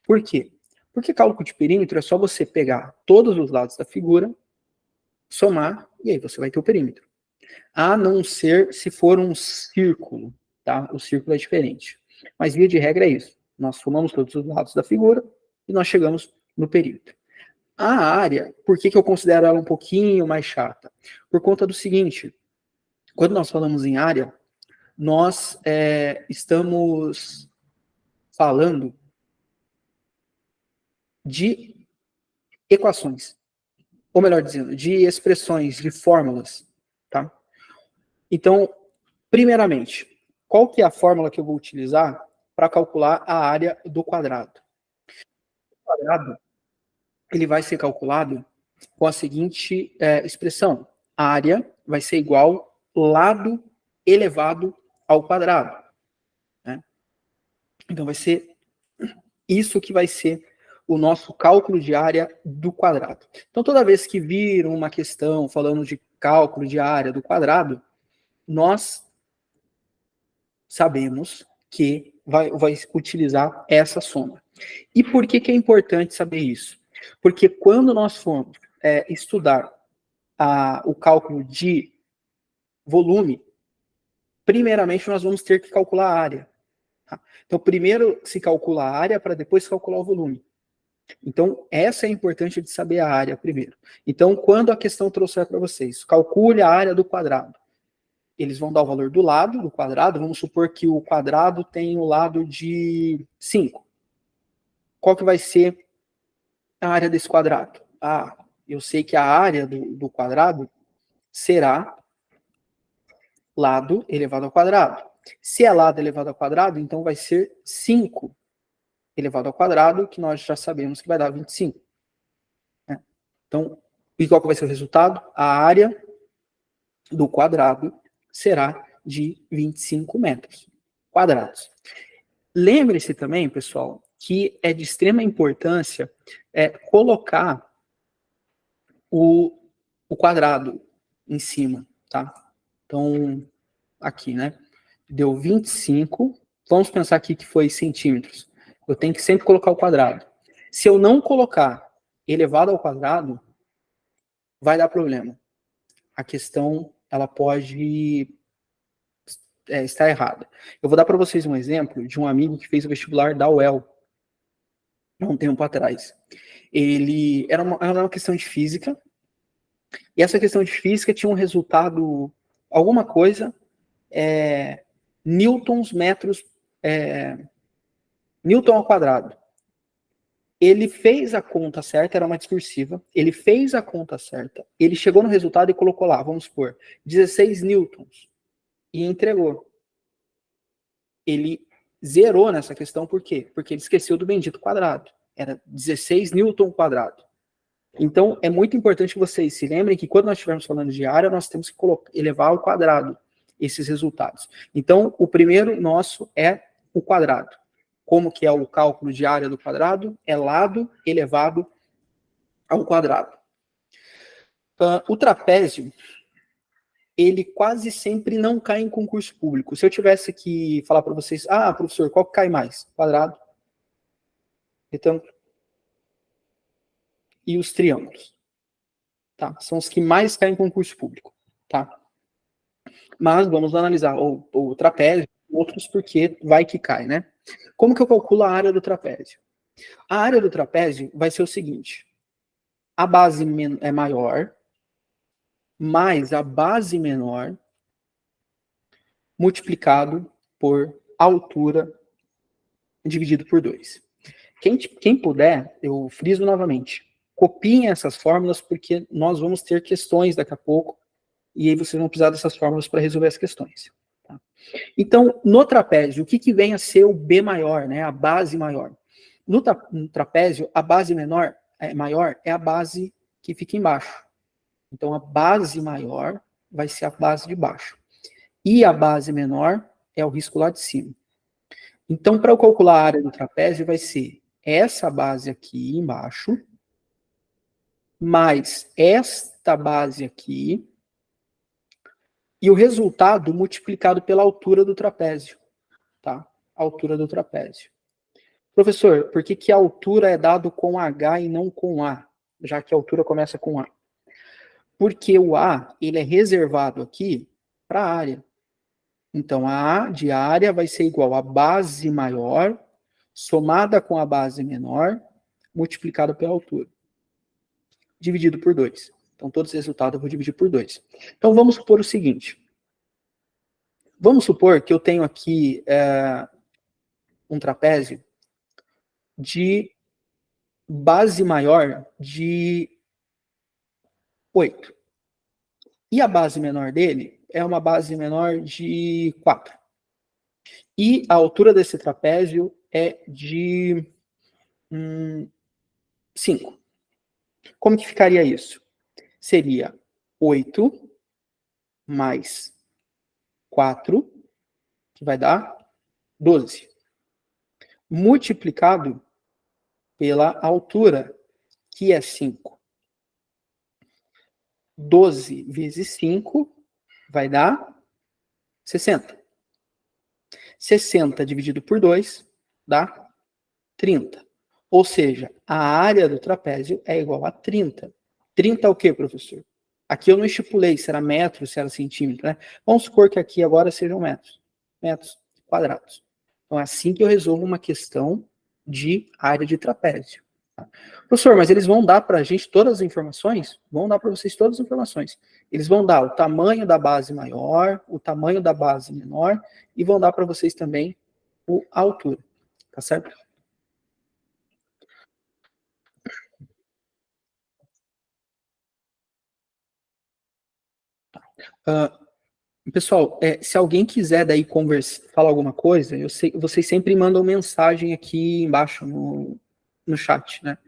Por quê? Porque cálculo de perímetro é só você pegar todos os lados da figura, somar, e aí você vai ter o perímetro. A não ser se for um círculo, tá? O círculo é diferente. Mas via de regra é isso. Nós somamos todos os lados da figura e nós chegamos no perímetro. A área, por que eu considero ela um pouquinho mais chata? Por conta do seguinte, quando nós falamos em área, nós estamos falando de equações, ou melhor dizendo, de expressões, de fórmulas, tá? Então, primeiramente, qual que é a fórmula que eu vou utilizar para calcular a área do quadrado? O quadrado, ele vai ser calculado com a seguinte expressão. A área vai ser igual lado elevado ao quadrado. Né? Então, vai ser isso que vai ser o nosso cálculo de área do quadrado. Então, toda vez que vir uma questão falando de cálculo de área do quadrado, nós sabemos que vai utilizar essa soma. E por que é importante saber isso? Porque quando nós formos estudar o cálculo de volume, primeiramente nós vamos ter que calcular a área. Tá? Então, primeiro se calcula a área para depois calcular o volume. Então, essa é importante de saber a área primeiro. Então, quando a questão trouxer para vocês, calcule a área do quadrado. Eles vão dar o valor do lado do quadrado, vamos supor que o quadrado tem o lado de 5. Qual que vai ser a área desse quadrado? Eu sei que a área do quadrado será lado elevado ao quadrado. Se é lado elevado ao quadrado, então vai ser 5 elevado ao quadrado, que nós já sabemos que vai dar 25. Né? Então, e qual que vai ser o resultado? A área do quadrado será de 25 metros quadrados. Lembre-se também, pessoal, que é de extrema importância colocar o quadrado em cima, tá? Então, aqui, né? Deu 25. Vamos pensar aqui que foi centímetros. Eu tenho que sempre colocar o quadrado. Se eu não colocar elevado ao quadrado, vai dar problema. A questão, ela pode estar errada. Eu vou dar para vocês um exemplo de um amigo que fez o vestibular da UEL, há um tempo atrás. Era uma questão de física, e essa questão de física tinha um resultado, alguma coisa, newtons metros, newton ao quadrado. Ele fez a conta certa, era uma discursiva, ele fez a conta certa, ele chegou no resultado e colocou lá, vamos supor, 16 newtons, e entregou. Ele zerou nessa questão, por quê? Porque ele esqueceu do bendito quadrado. Era 16 newton quadrado. Então, é muito importante que vocês se lembrem que quando nós estivermos falando de área, nós temos que elevar ao quadrado esses resultados. Então, o primeiro nosso é o quadrado. Como que é o cálculo de área do quadrado? É lado elevado ao quadrado. O trapézio, ele quase sempre não cai em concurso público. Se eu tivesse que falar para vocês, professor, qual que cai mais? Quadrado, retângulo e os triângulos. Tá? São os que mais caem em concurso público. Tá? Mas vamos analisar o trapézio, outros porque vai que cai, né? Como que eu calculo a área do trapézio? A área do trapézio vai ser o seguinte: a base é maior, mais a base menor, multiplicado por altura, dividido por 2. Quem puder, eu friso novamente, copiem essas fórmulas, porque nós vamos ter questões daqui a pouco, e aí vocês vão precisar dessas fórmulas para resolver as questões. Tá? Então, no trapézio, o que vem a ser o B maior, né, a base maior? No trapézio, a base maior é a base que fica embaixo. Então, a base maior vai ser a base de baixo. E a base menor é o risco lá de cima. Então, para eu calcular a área do trapézio, vai ser essa base aqui embaixo, mais esta base aqui, e o resultado multiplicado pela altura do trapézio. Tá? A altura do trapézio. Professor, por que a altura é dado com H e não com A? Já que a altura começa com A. Porque o A, ele é reservado aqui para a área. Então, a A de área vai ser igual a base maior, somada com a base menor, multiplicado pela altura. Dividido por 2. Então, todos os resultados eu vou dividir por 2. Então, vamos supor o seguinte. Vamos supor que eu tenho aqui um trapézio de base maior de 8. E a base menor dele é uma base menor de 4. E a altura desse trapézio é de 5. Como que ficaria isso? Seria 8 mais 4, que vai dar 12. Multiplicado pela altura, que é 5. 12 vezes 5 vai dar 60. 60 dividido por 2 dá 30. Ou seja, a área do trapézio é igual a 30. 30 é o quê, professor? Aqui eu não estipulei se era metro, se era centímetro, né? Vamos supor que aqui agora sejam metros. Metros quadrados. Então é assim que eu resolvo uma questão de área de trapézio. Tá? Professor, mas eles vão dar para a gente todas as informações? Vão dar para vocês todas as informações. Eles vão dar o tamanho da base maior, o tamanho da base menor, e vão dar para vocês também a altura. Tá certo? Pessoal, se alguém quiser daí falar alguma coisa, eu sei, vocês sempre mandam mensagem aqui embaixo no chat, né?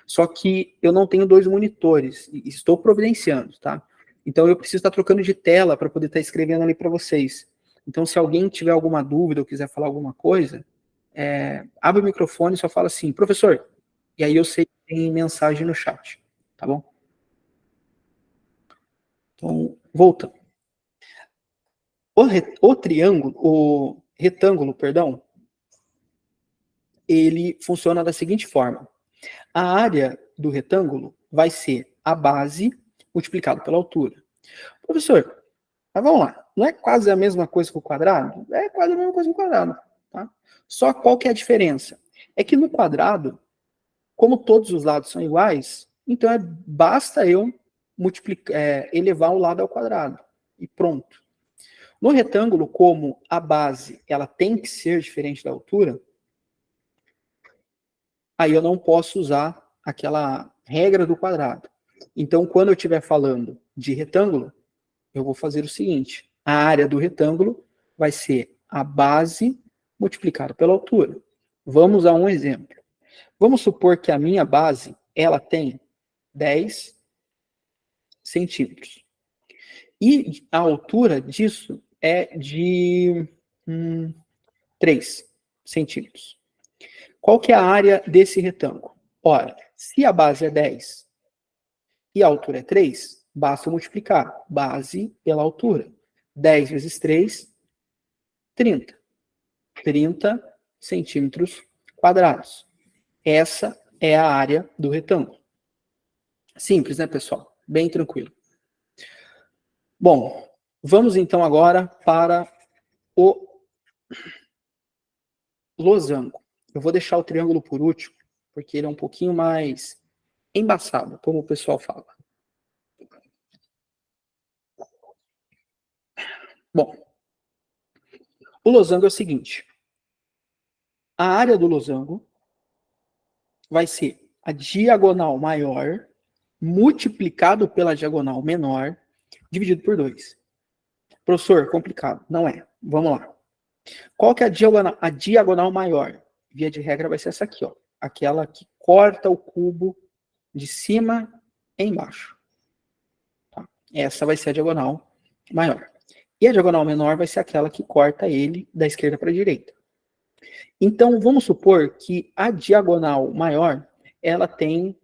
Só que eu não tenho 2 monitores, e estou providenciando, tá? Então eu preciso estar trocando de tela para poder estar escrevendo ali para vocês. Então, se alguém tiver alguma dúvida ou quiser falar alguma coisa, abre o microfone e só fala assim, professor. E aí eu sei que tem mensagem no chat, tá bom? Então, voltando. O retângulo, perdão, ele funciona da seguinte forma. A área do retângulo vai ser a base multiplicado pela altura. Professor, mas vamos lá, não é quase a mesma coisa que o quadrado? É quase a mesma coisa que o quadrado, tá? Só qual que é a diferença? É que no quadrado, como todos os lados são iguais, então basta eu elevar o lado ao quadrado e pronto. No retângulo, como a base ela tem que ser diferente da altura, aí eu não posso usar aquela regra do quadrado. Então, quando eu estiver falando de retângulo, eu vou fazer o seguinte: a área do retângulo vai ser a base multiplicada pela altura. Vamos a um exemplo. Vamos supor que a minha base ela tem 10 centímetros. E a altura disso é de 3 centímetros. Qual que é a área desse retângulo? Ora, se a base é 10 e a altura é 3, basta multiplicar base pela altura. 10 vezes 3, 30. 30 centímetros quadrados. Essa é a área do retângulo. Simples, né, pessoal? Bem tranquilo. Bom, vamos então agora para o losango. Eu vou deixar o triângulo por último, porque ele é um pouquinho mais embaçado, como o pessoal fala. Bom, o losango é o seguinte. A área do losango vai ser a diagonal maior multiplicado pela diagonal menor dividido por 2. Professor, complicado. Não é. Vamos lá. Qual que é a diagonal maior? Via de regra vai ser essa aqui, ó. Aquela que corta o cubo de cima embaixo. Tá? Essa vai ser a diagonal maior. E a diagonal menor vai ser aquela que corta ele da esquerda para a direita. Então, vamos supor que a diagonal maior, ela tem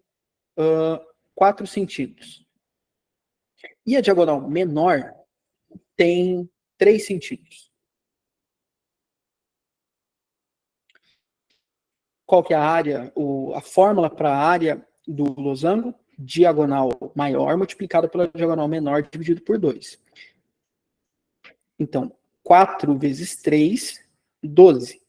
4 centímetros. E a diagonal menor tem 3 centímetros. Qual que é a área, a fórmula para a área do losango? Diagonal maior multiplicado pela diagonal menor dividido por 2. Então, 4 vezes 3, 12.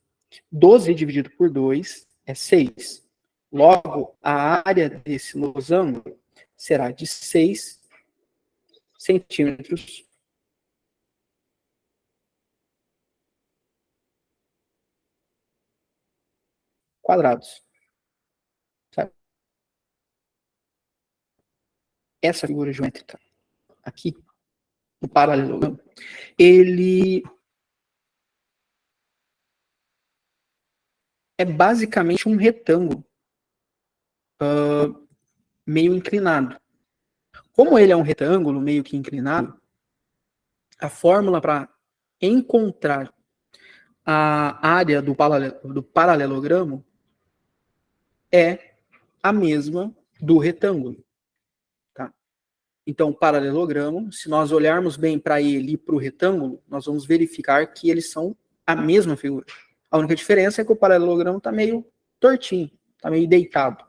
12 dividido por 2 é 6. Logo, a área desse losango será de 6 centímetros quadrados. Certo? Essa figura geométrica aqui, o paralelogramo, ele é basicamente um retângulo meio inclinado. Como ele é um retângulo meio que inclinado, a fórmula para encontrar a área do paralelogramo é a mesma do retângulo. Tá? Então, o paralelogramo, se nós olharmos bem para ele e para o retângulo, nós vamos verificar que eles são a mesma figura. A única diferença é que o paralelogramo está meio tortinho, está meio deitado.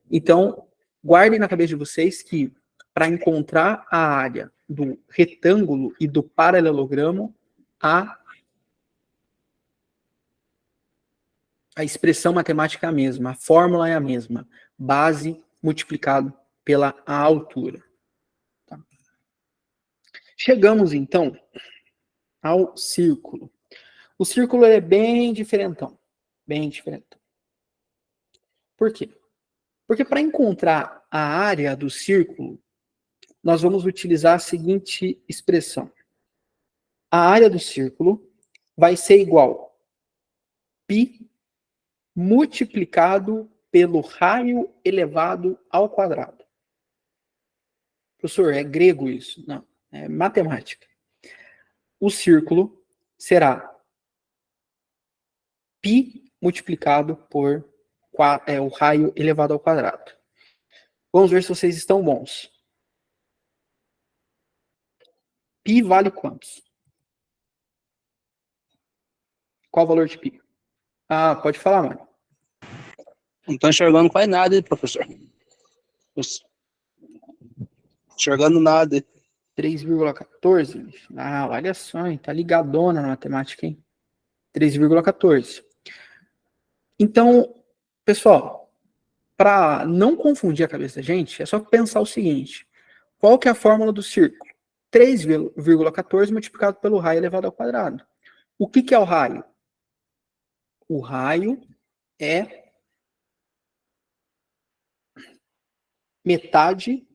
Então, guardem na cabeça de vocês que para encontrar a área do retângulo e do paralelogramo, a expressão matemática é a mesma, a fórmula é a mesma, base multiplicado pela altura. Tá? Chegamos, então, ao círculo. O círculo é bem diferentão. Bem diferentão. Por quê? Porque para encontrar a área do círculo, nós vamos utilizar a seguinte expressão. A área do círculo vai ser igual π multiplicado pelo raio elevado ao quadrado. Professor, é grego isso? Não, é matemática. O círculo será π multiplicado por o raio elevado ao quadrado. Vamos ver se vocês estão bons. Π vale quantos? Qual o valor de π? Ah, pode falar, mano. Não tô enxergando quase nada, professor. Enxergando nada. 3,14. Ah, olha só, hein? Tá ligadona na matemática, hein? 3,14. Então, pessoal, para não confundir a cabeça da gente, é só pensar o seguinte. Qual que é a fórmula do círculo? 3,14 multiplicado pelo raio elevado ao quadrado. O que é o raio? O raio é metade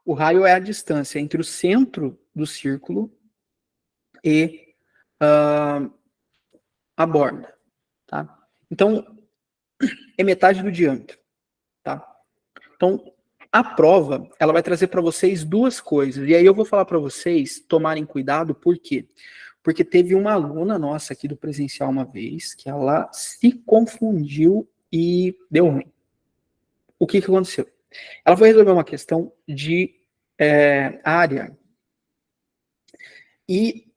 o raio é a distância entre o centro do círculo e a borda, tá? Então, é metade do diâmetro, tá? Então, a prova, ela vai trazer para vocês duas coisas, e aí eu vou falar para vocês tomarem cuidado, por quê? Porque teve uma aluna nossa aqui do presencial uma vez, que ela se confundiu e deu ruim. O que aconteceu? Ela foi resolver uma questão de área. E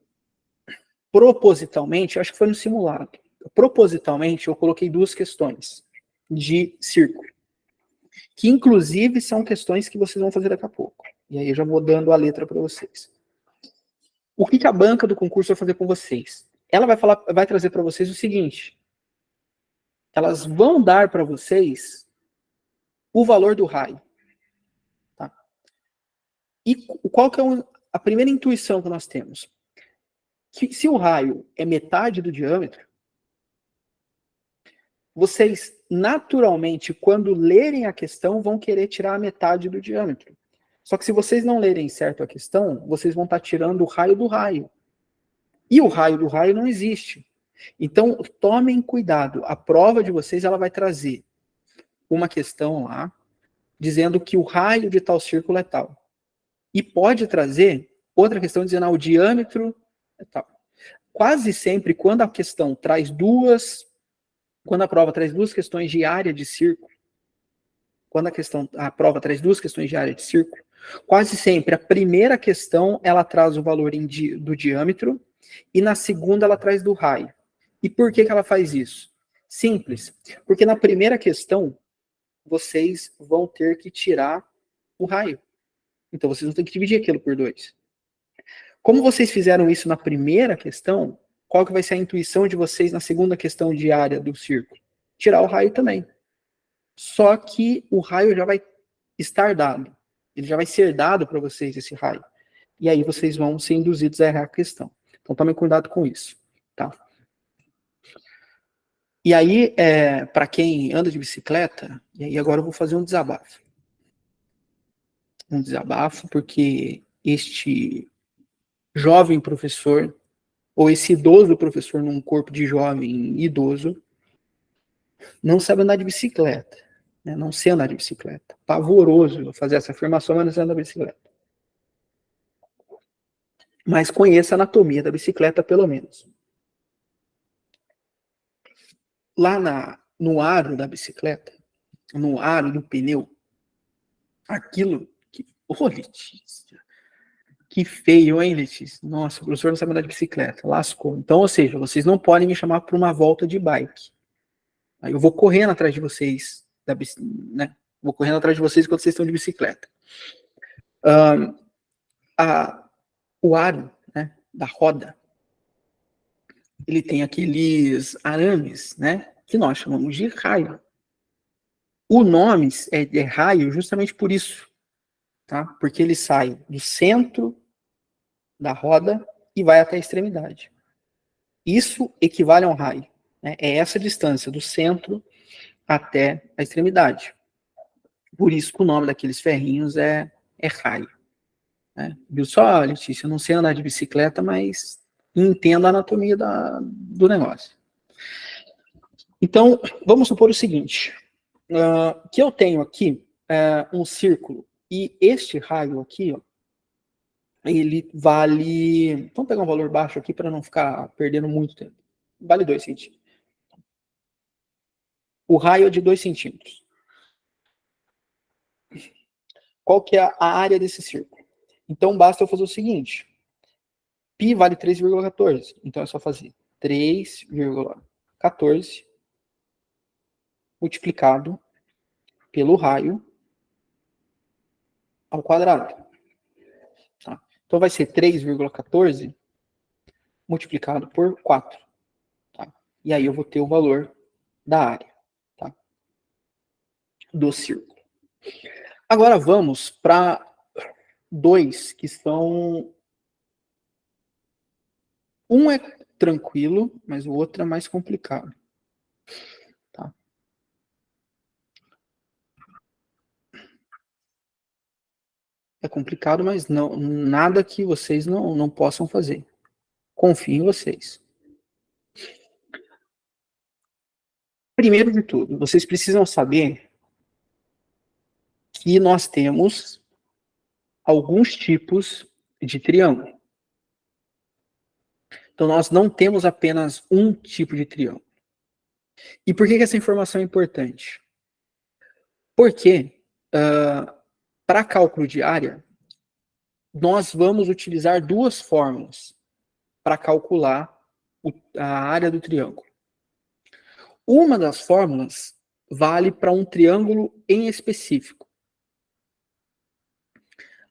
propositalmente, acho que foi no simulado, propositalmente eu coloquei duas questões de círculo, que inclusive são questões que vocês vão fazer daqui a pouco. E aí eu já vou dando a letra para vocês. O que a banca do concurso vai fazer com vocês? Ela vai trazer para vocês o seguinte. Elas vão dar para vocês o valor do raio. Tá? E qual que é a primeira intuição que nós temos? Que se o raio é metade do diâmetro, vocês naturalmente, quando lerem a questão, vão querer tirar a metade do diâmetro. Só que se vocês não lerem certo a questão, vocês vão estar tirando o raio do raio. E o raio do raio não existe. Então, tomem cuidado. A prova de vocês, ela vai trazer uma questão lá, dizendo que o raio de tal círculo é tal. E pode trazer outra questão dizendo o diâmetro é tal. Quase sempre, quando a questão traz quando a prova traz duas questões de área de círculo, quando a prova traz duas questões de área de círculo, quase sempre a primeira questão ela traz o valor do diâmetro e na segunda ela traz do raio. E por que ela faz isso? Simples. Porque na primeira questão vocês vão ter que tirar o raio. Então vocês vão ter que dividir aquilo por 2. Como vocês fizeram isso na primeira questão, qual que vai ser a intuição de vocês na segunda questão de área do círculo? Tirar o raio também. Só que o raio já vai estar dado. Ele já vai ser dado para vocês, esse raio. E aí vocês vão ser induzidos a errar a questão. Então tomem cuidado com isso. Tá? E aí, para quem anda de bicicleta, e aí agora eu vou fazer um desabafo. Um desabafo porque este jovem professor, ou esse idoso professor num corpo de jovem idoso, não sabe andar de bicicleta, né? Não sei andar de bicicleta. Pavoroso eu fazer essa afirmação, mas não sei andar de bicicleta. Mas conheça a anatomia da bicicleta, pelo menos. Lá no aro da bicicleta, no aro do pneu, aquilo que... Ô, Letícia, que feio, hein, Letícia? Nossa, o professor não sabe andar de bicicleta, lascou. Então, ou seja, vocês não podem me chamar para uma volta de bike. Aí eu vou correndo atrás de vocês, né? Vou correndo atrás de vocês quando vocês estão de bicicleta. O aro, né, da roda, ele tem aqueles arames, né, que nós chamamos de raio. O nome é raio justamente por isso, tá? Porque ele sai do centro da roda e vai até a extremidade. Isso equivale a um raio, né? É essa distância do centro até a extremidade. Por isso que o nome daqueles ferrinhos é raio. Né? Viu só, Letícia? Eu não sei andar de bicicleta, mas entendo a anatomia do negócio. Então, vamos supor o seguinte, que eu tenho aqui um círculo, e este raio aqui, ó, ele vale... Vamos pegar um valor baixo aqui para não ficar perdendo muito tempo. Vale 2 centímetros. O raio é de 2 centímetros. Qual que é a área desse círculo? Então, basta eu fazer o seguinte. Π vale 3,14. Então, é só fazer 3,14 multiplicado pelo raio ao quadrado. Tá? Então, vai ser 3,14 multiplicado por 4. Tá? E aí eu vou ter o valor da área, tá? Do círculo. Agora vamos para 2 que são... Um é tranquilo, mas o outro é mais complicado. Tá? É complicado, mas não, nada que vocês não possam fazer. Confio em vocês. Primeiro de tudo, vocês precisam saber que nós temos alguns tipos de triângulo. Então, nós não temos apenas um tipo de triângulo. E por que essa informação é importante? Porque, para cálculo de área, nós vamos utilizar 2 fórmulas para calcular a área do triângulo. Uma das fórmulas vale para um triângulo em específico.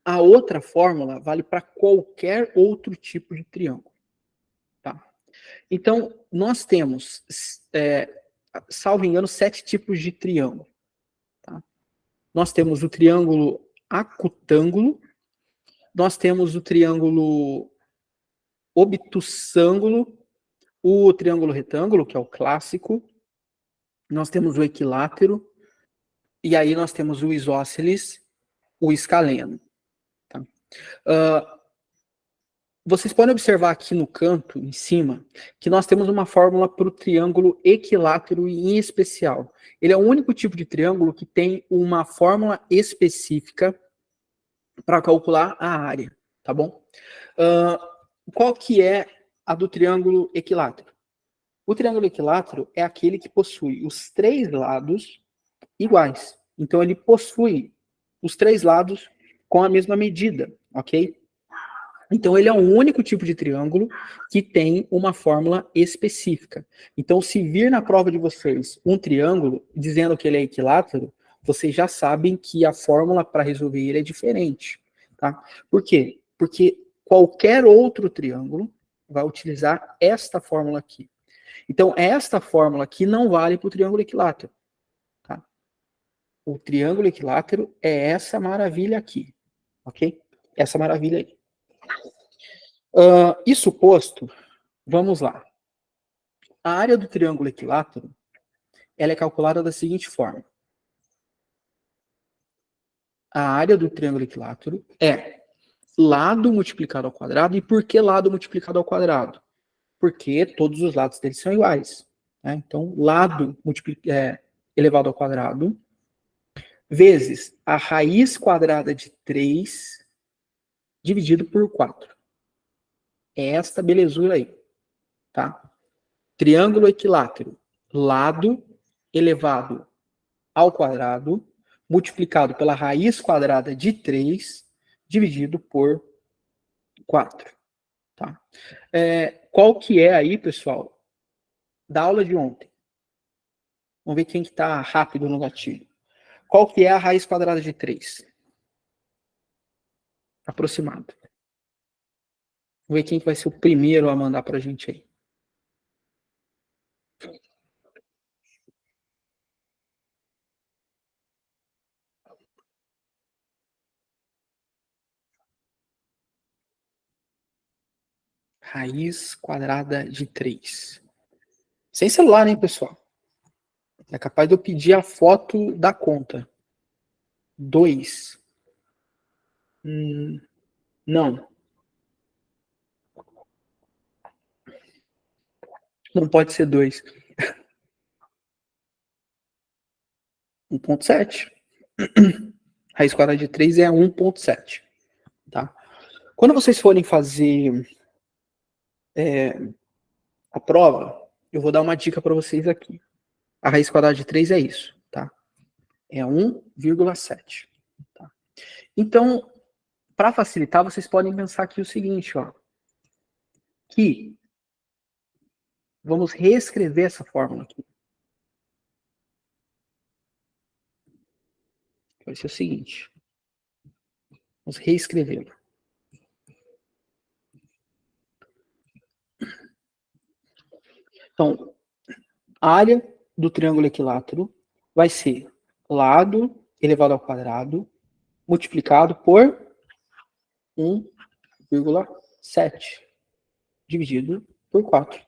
A outra fórmula vale para qualquer outro tipo de triângulo. Tá? Então, nós temos, salvo engano, 7 tipos de triângulo. Tá? Nós temos o triângulo acutângulo, nós temos o triângulo obtusângulo, o triângulo retângulo, que é o clássico, nós temos o equilátero, e aí nós temos o isósceles, o escaleno. Tá? Vocês podem observar aqui no canto, em cima, que nós temos uma fórmula para o triângulo equilátero em especial. Ele é o único tipo de triângulo que tem uma fórmula específica para calcular a área, tá bom? Qual que é a do triângulo equilátero? O triângulo equilátero é aquele que possui os 3 lados iguais. Então, ele possui os 3 lados com a mesma medida, ok? Então, ele é o único tipo de triângulo que tem uma fórmula específica. Então, se vir na prova de vocês um triângulo dizendo que ele é equilátero, vocês já sabem que a fórmula para resolver ele é diferente. Tá? Por quê? Porque qualquer outro triângulo vai utilizar esta fórmula aqui. Então, esta fórmula aqui não vale para o triângulo equilátero. Tá? O triângulo equilátero é essa maravilha aqui. Ok? Essa maravilha aí. Isso posto, vamos lá. A área do triângulo equilátero, ela é calculada da seguinte forma. A área do triângulo equilátero é lado multiplicado ao quadrado. E por que lado multiplicado ao quadrado? Porque todos os lados dele são iguais. né? Então, lado elevado ao quadrado, vezes a raiz quadrada de 3 dividido por 4. É esta belezura aí, tá? Triângulo equilátero, lado elevado ao quadrado, multiplicado pela raiz quadrada de 3, dividido por 4. Tá? Qual que é aí, pessoal, da aula de ontem? Vamos ver quem que tá rápido no gatilho. Qual que é a raiz quadrada de 3? Aproximado. Vamos ver quem que vai ser o primeiro a mandar pra gente aí. Raiz quadrada de 3. Sem celular, hein, pessoal? É capaz de eu pedir a foto da conta. 2. Não. Não pode ser 2. 1.7. Raiz quadrada de 3 é 1.7. Tá? Quando vocês forem fazer a prova, eu vou dar uma dica para vocês aqui. A raiz quadrada de 3 é isso, tá? É 1,7. Tá? Então, para facilitar, vocês podem pensar aqui o seguinte, ó. Que vamos reescrever essa fórmula aqui. Vai ser o seguinte. Vamos reescrevê-la. Então, a área do triângulo equilátero vai ser lado elevado ao quadrado multiplicado por 1,7 dividido por 4.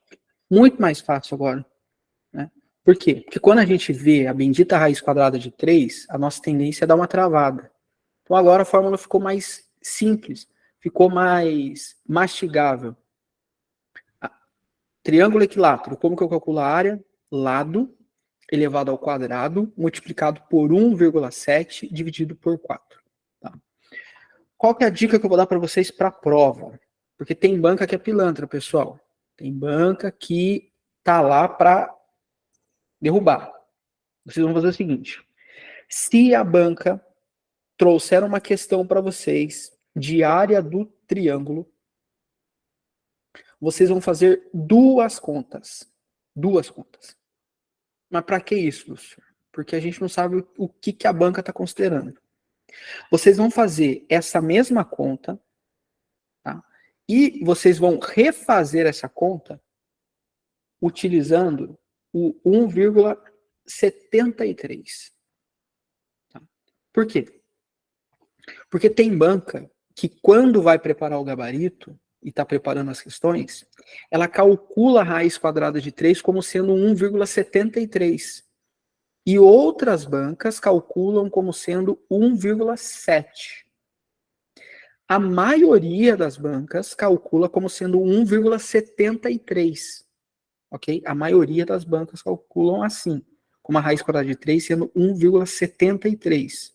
Muito mais fácil agora. Né? Por quê? Porque quando a gente vê a bendita raiz quadrada de 3, a nossa tendência é dar uma travada. Então agora a fórmula ficou mais simples, ficou mais mastigável. Triângulo equilátero, como que eu calculo a área? Lado elevado ao quadrado multiplicado por 1,7 dividido por 4. Tá? Qual que é a dica que eu vou dar para vocês para a prova? Porque tem banca que é pilantra, pessoal. Tem banca que tá lá para derrubar. Vocês vão fazer o seguinte. Se a banca trouxer uma questão para vocês de área do triângulo, vocês vão fazer duas contas. Duas contas. Mas para que isso, Lúcio? Porque a gente não sabe o que a banca está considerando. Vocês vão fazer essa mesma conta, tá? E vocês vão refazer essa conta utilizando o 1,73. Tá? Por quê? Porque tem banca que quando vai preparar o gabarito e está preparando as questões, ela calcula a raiz quadrada de 3 como sendo 1,73. E outras bancas calculam como sendo 1,7. A maioria das bancas calcula como sendo 1,73. Ok? A maioria das bancas calculam assim, com uma raiz quadrada de 3 sendo 1,73.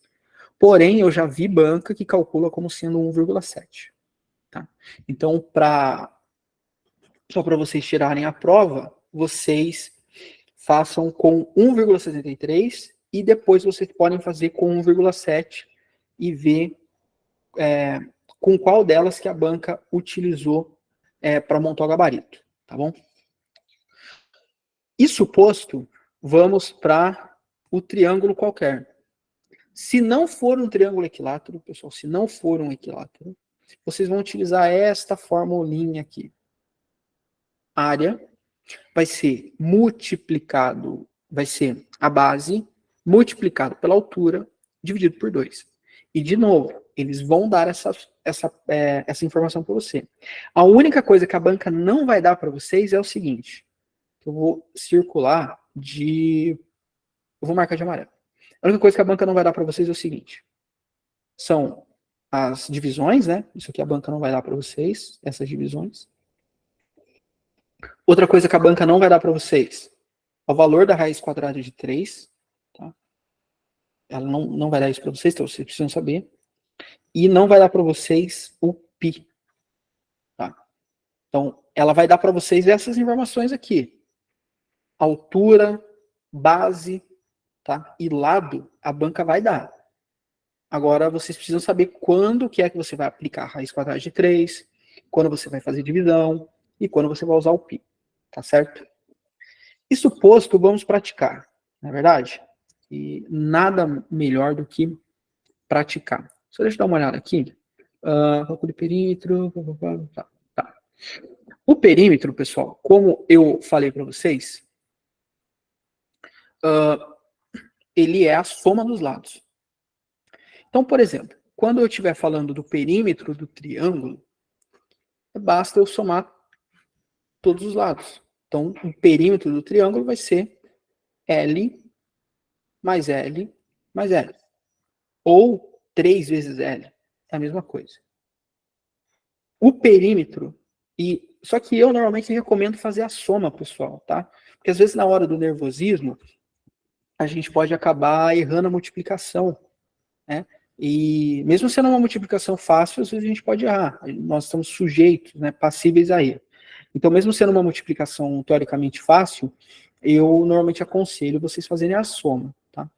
Porém, eu já vi banca que calcula como sendo 1,7. Tá? Então, só para vocês tirarem a prova, vocês façam com 1,73 e depois vocês podem fazer com 1,7 e ver com qual delas que a banca utilizou para montar o gabarito. Tá bom? Isso posto, vamos para o triângulo qualquer. Se não for um triângulo equilátero, pessoal, se não for um equilátero, vocês vão utilizar esta formulinha aqui. Área vai ser multiplicado, vai ser a base multiplicado pela altura dividido por 2. E, de novo, eles vão dar essa informação para você. A única coisa que a banca não vai dar para vocês é o seguinte. Eu vou circular eu vou marcar de amarelo. A única coisa que a banca não vai dar para vocês é o seguinte. São as divisões, né? Isso aqui a banca não vai dar para vocês, essas divisões. Outra coisa que a banca não vai dar para vocês ao valor da raiz quadrada de 3. Tá? Ela não vai dar isso para vocês, então vocês precisam saber. E não vai dar para vocês o π. Tá? Então, ela vai dar para vocês essas informações aqui. Altura, base, tá? E lado, a banca vai dar. Agora, vocês precisam saber quando que é que você vai aplicar a raiz quadrada de 3, quando você vai fazer divisão e quando você vai usar o π. Tá certo? Isso posto, vamos praticar. Não é verdade? E nada melhor do que praticar. Só deixa eu dar uma olhada aqui. Calcule perímetro. Tá. O perímetro, pessoal, como eu falei para vocês, ele é a soma dos lados. Então, por exemplo, quando eu estiver falando do perímetro do triângulo, basta eu somar todos os lados. Então, o perímetro do triângulo vai ser L mais L mais L. Ou 3 vezes L. É a mesma coisa. O perímetro, só que eu normalmente recomendo fazer a soma, pessoal, tá? Porque às vezes na hora do nervosismo, a gente pode acabar errando a multiplicação, né? E mesmo sendo uma multiplicação fácil, às vezes a gente pode errar. Nós estamos sujeitos, né, passíveis a erro. Então, mesmo sendo uma multiplicação teoricamente fácil, eu normalmente aconselho vocês fazerem a soma, tá?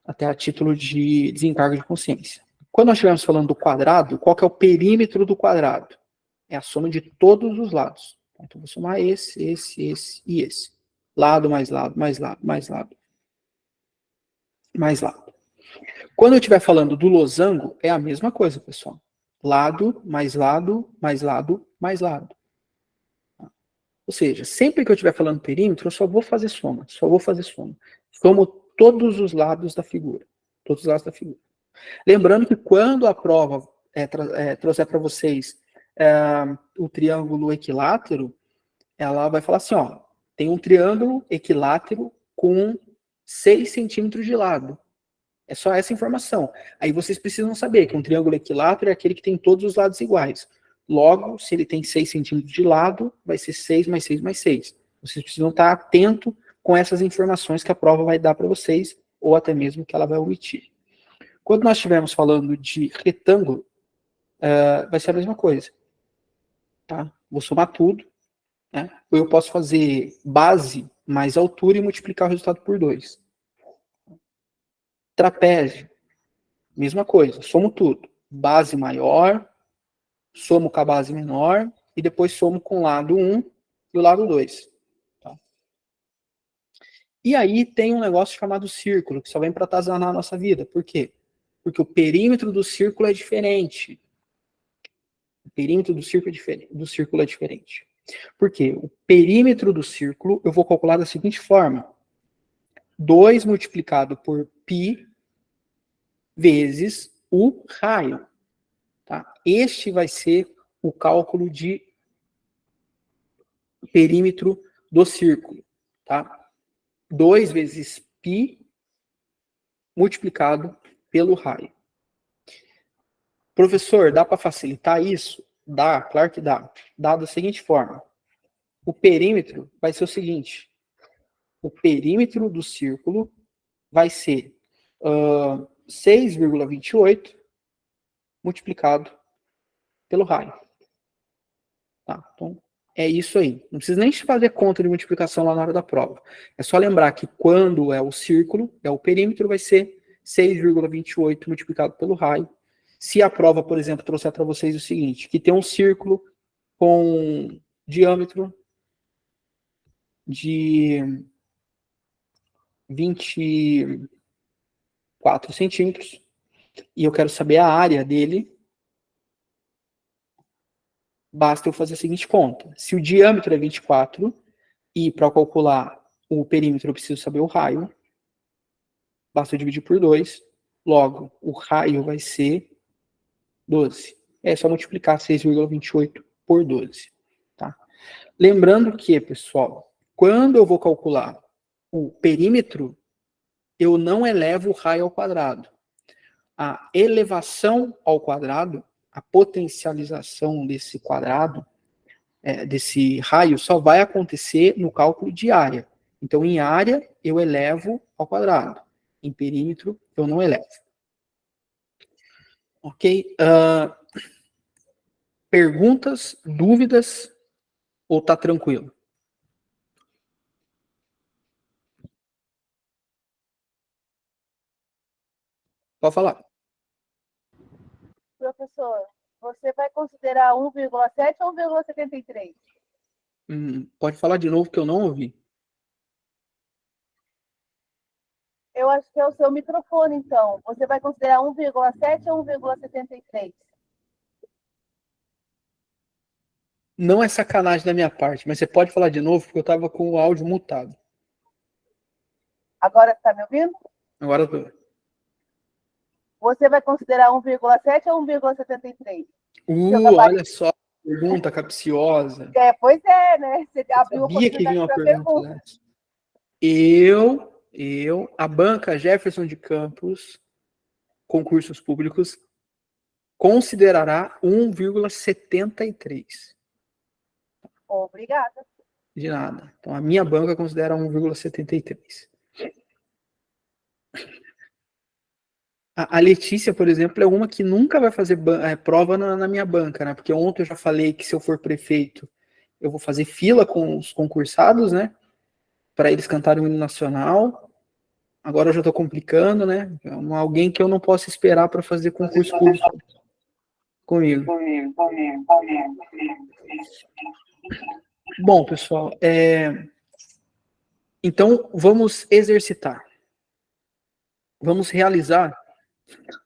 Até a título de desencargo de consciência. Quando nós estivermos falando do quadrado, qual que é o perímetro do quadrado? É a soma de todos os lados. Então, vou somar esse e esse. Lado mais lado, mais lado, mais lado. Mais lado. Quando eu estiver falando do losango, é a mesma coisa, pessoal. Lado, mais lado, mais lado, mais lado. Ou seja, sempre que eu estiver falando perímetro, eu só vou fazer soma. Só vou fazer soma. Somo todos os lados da figura. Todos os lados da figura. Lembrando que quando a prova trouxer para vocês o triângulo equilátero, ela vai falar assim, ó, tem um triângulo equilátero com 6 centímetros de lado. É só essa informação. Aí vocês precisam saber que um triângulo equilátero é aquele que tem todos os lados iguais. Logo, se ele tem 6 centímetros de lado, vai ser 6 mais 6 mais 6. Vocês precisam estar atentos com essas informações que a prova vai dar para vocês, ou até mesmo que ela vai omitir. Quando nós estivermos falando de retângulo, vai ser a mesma coisa. Tá? Vou somar tudo. Né? Ou eu posso fazer base mais altura e multiplicar o resultado por 2. Trapézio, mesma coisa. Somo tudo. Base maior, somo com a base menor, e depois somo com o lado 1 e o lado 2. Tá? E aí tem um negócio chamado círculo, que só vem para atazanar a nossa vida. Por quê? Porque o perímetro do círculo é diferente. O perímetro do círculo é diferente. Por quê? O perímetro do círculo eu vou calcular da seguinte forma. 2 multiplicado por π vezes o raio. Tá? Este vai ser o cálculo de perímetro do círculo. Tá? 2 vezes π multiplicado pelo raio. Professor, dá para facilitar isso? Dá, claro que dá. Dá da seguinte forma. O perímetro vai ser o seguinte. O perímetro do círculo vai ser 6,28 multiplicado pelo raio. Tá? Então, é isso aí. Não precisa nem fazer conta de multiplicação lá na hora da prova. É só lembrar que quando é o círculo, é o perímetro, vai ser 6,28 multiplicado pelo raio. Se a prova, por exemplo, trouxer para vocês o seguinte, que tem um círculo com diâmetro de 24 centímetros, e eu quero saber a área dele, basta eu fazer a seguinte conta. Se o diâmetro é 24, e para calcular o perímetro eu preciso saber o raio, basta eu dividir por 2, logo, o raio vai ser 12. É só multiplicar 6,28 por 12. Tá? Lembrando que, pessoal, quando eu vou calcular o perímetro, eu não elevo o raio ao quadrado. A elevação ao quadrado, a potencialização desse quadrado, desse raio só vai acontecer no cálculo de área. Então, em área, eu elevo ao quadrado. Em perímetro, eu não elevo. Ok? Perguntas, dúvidas, ou tá tranquilo? Pode falar. Professor, você vai considerar 1,7 ou 1,73? Pode falar de novo que eu não ouvi. Eu acho que é o seu microfone, então. Você vai considerar 1,7 ou 1,73? Não é sacanagem da minha parte, mas você pode falar de novo porque eu estava com o áudio mutado. Agora está me ouvindo? Agora eu tô. Você vai considerar 1,7 ou 1,73? Seu Olha gabarito. só, pergunta capciosa. Pois é, né? Você Eu abriu a sabia que vinha oportunidade uma para pergunta pergunta. dessa. A banca Jefferson de Campos, concursos públicos, considerará 1,73. Obrigada. De nada. Então, a minha banca considera 1,73. A Letícia, por exemplo, é uma que nunca vai fazer prova na minha banca, né? Porque ontem eu já falei que se eu for prefeito, eu vou fazer fila com os concursados, né? Para eles cantarem o hino nacional. Agora eu já estou complicando, né? É alguém que eu não posso esperar para fazer concurso público comigo. Bom, pessoal, então vamos exercitar. Vamos realizar.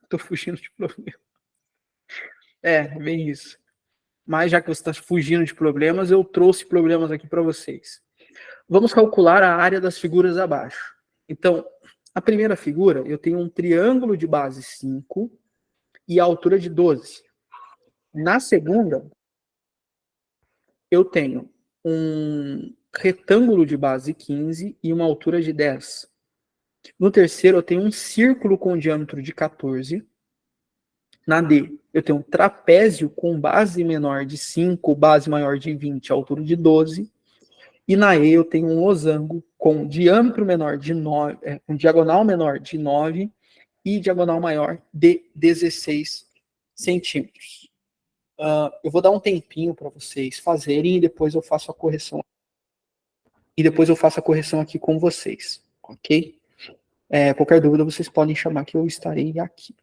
Estou fugindo de problema. Bem isso. Mas já que você está fugindo de problemas, eu trouxe problemas aqui para vocês. Vamos calcular a área das figuras abaixo. Então, a primeira figura, eu tenho um triângulo de base 5 e a altura de 12. Na segunda, eu tenho um retângulo de base 15 e uma altura de 10. No terceiro, eu tenho um círculo com diâmetro de 14. Na D, eu tenho um trapézio com base menor de 5, base maior de 20, altura de 12. E na E, eu tenho um losango com diâmetro menor de 9, com diagonal menor de 9 e diagonal maior de 16 centímetros. Eu vou dar um tempinho para vocês fazerem e depois eu faço a correção. E depois eu faço a correção aqui com vocês, ok? Qualquer dúvida vocês podem chamar que eu estarei aqui.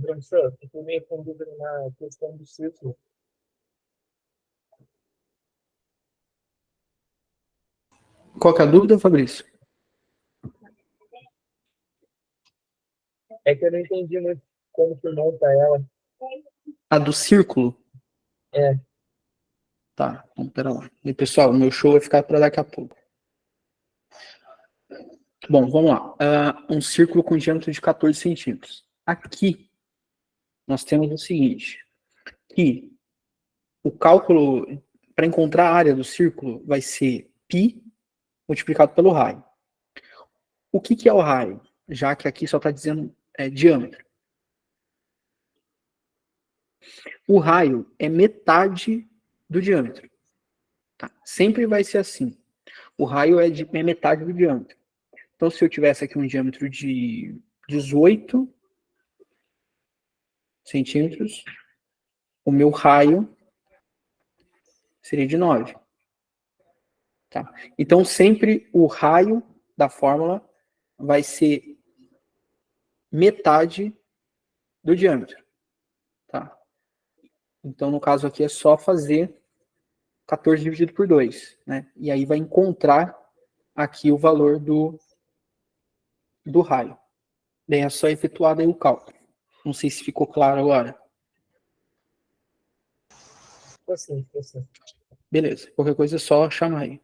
Professor, eu fiquei meio com dúvida na questão do círculo. Qual que é a dúvida, Fabrício? É que eu não entendi muito como que monta ela. A do círculo? É, Tá, então pera lá. E, pessoal, o meu show vai ficar para daqui a pouco. Bom, vamos lá. Um círculo com diâmetro de 14 centímetros. Aqui, nós temos o seguinte, que o cálculo para encontrar a área do círculo vai ser π multiplicado pelo raio. O que é o raio? Já que aqui só está dizendo diâmetro. O raio é metade do diâmetro. Tá? Sempre vai ser assim. O raio é metade do diâmetro. Então, se eu tivesse aqui um diâmetro de 18 centímetros, o meu raio seria de 9. Tá? Então, sempre o raio da fórmula vai ser metade do diâmetro. Tá? Então, no caso aqui, é só fazer 14 dividido por 2. Né? E aí vai encontrar aqui o valor do raio. Daí é só efetuar daí o cálculo. Não sei se ficou claro agora. ficou assim, ficou assim. Beleza. Qualquer coisa é só chamar aí.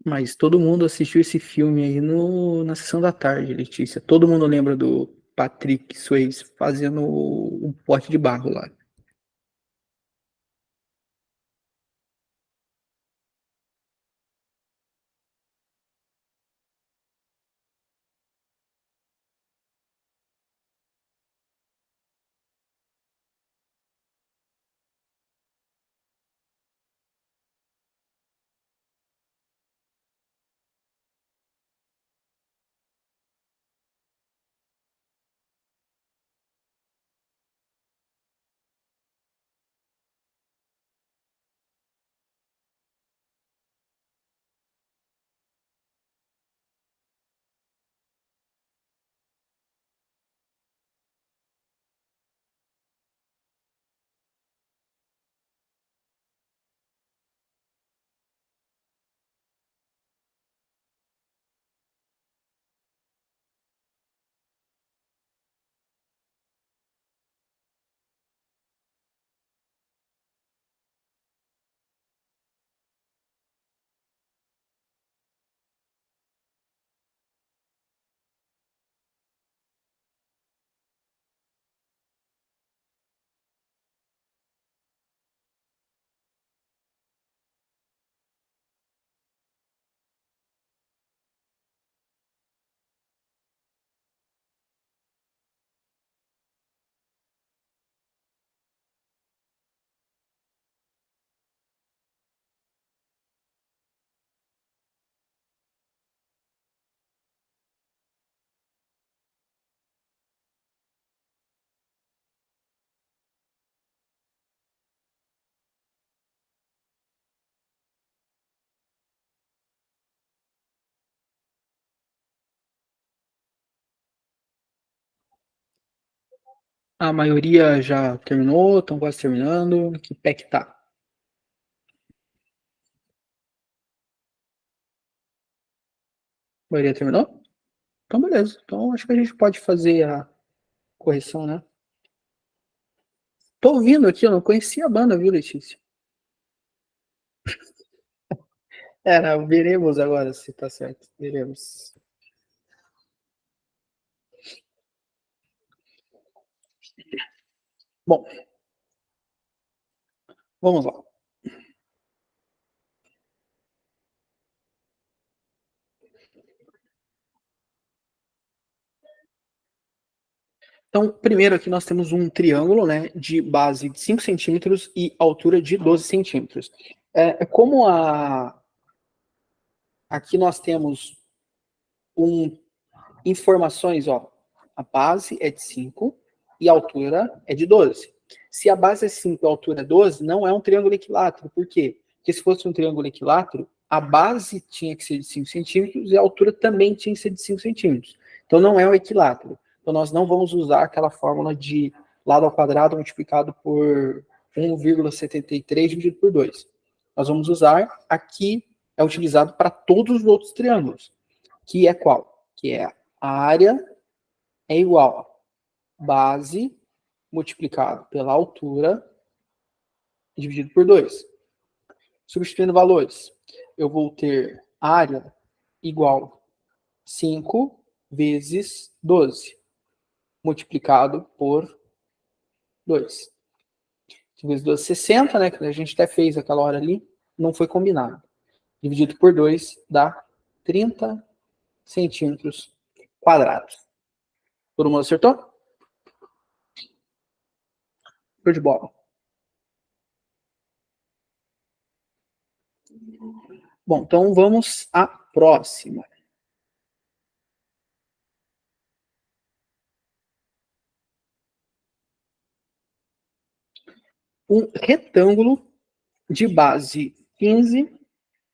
Mas todo mundo assistiu esse filme aí na sessão da tarde, Letícia. Todo mundo lembra do Patrick Swayze fazendo o pote de barro lá. A maioria já terminou, estão quase terminando. Que pé que tá? A maioria terminou? Então, beleza. Então, acho que a gente pode fazer a correção, né? Tô ouvindo aqui, eu não conhecia a banda, viu, Letícia? Veremos agora se tá certo. Veremos. Bom, vamos lá. Então, primeiro aqui nós temos um triângulo, né, de base de 5 centímetros e altura de 12 centímetros. Como aqui nós temos informações, ó, a base é de 5 e a altura é de 12. Se a base é 5 e a altura é 12, não é um triângulo equilátero. Por quê? Porque se fosse um triângulo equilátero, a base tinha que ser de 5 centímetros e a altura também tinha que ser de 5 centímetros. Então não é um equilátero. Então nós não vamos usar aquela fórmula de lado ao quadrado multiplicado por 1,73 dividido por 2. Nós vamos usar aqui, é utilizado para todos os outros triângulos, que é qual? Que é a área é igual a base multiplicado pela altura dividido por 2. Substituindo valores, eu vou ter área igual 5 vezes 12, multiplicado por 2. 5 vezes 12, 60, né? Que a gente até fez aquela hora ali, não foi combinado. Dividido por 2 dá 30 centímetros quadrados. Todo mundo acertou? Show de bola. Bom, então vamos à próxima. Um retângulo de base 15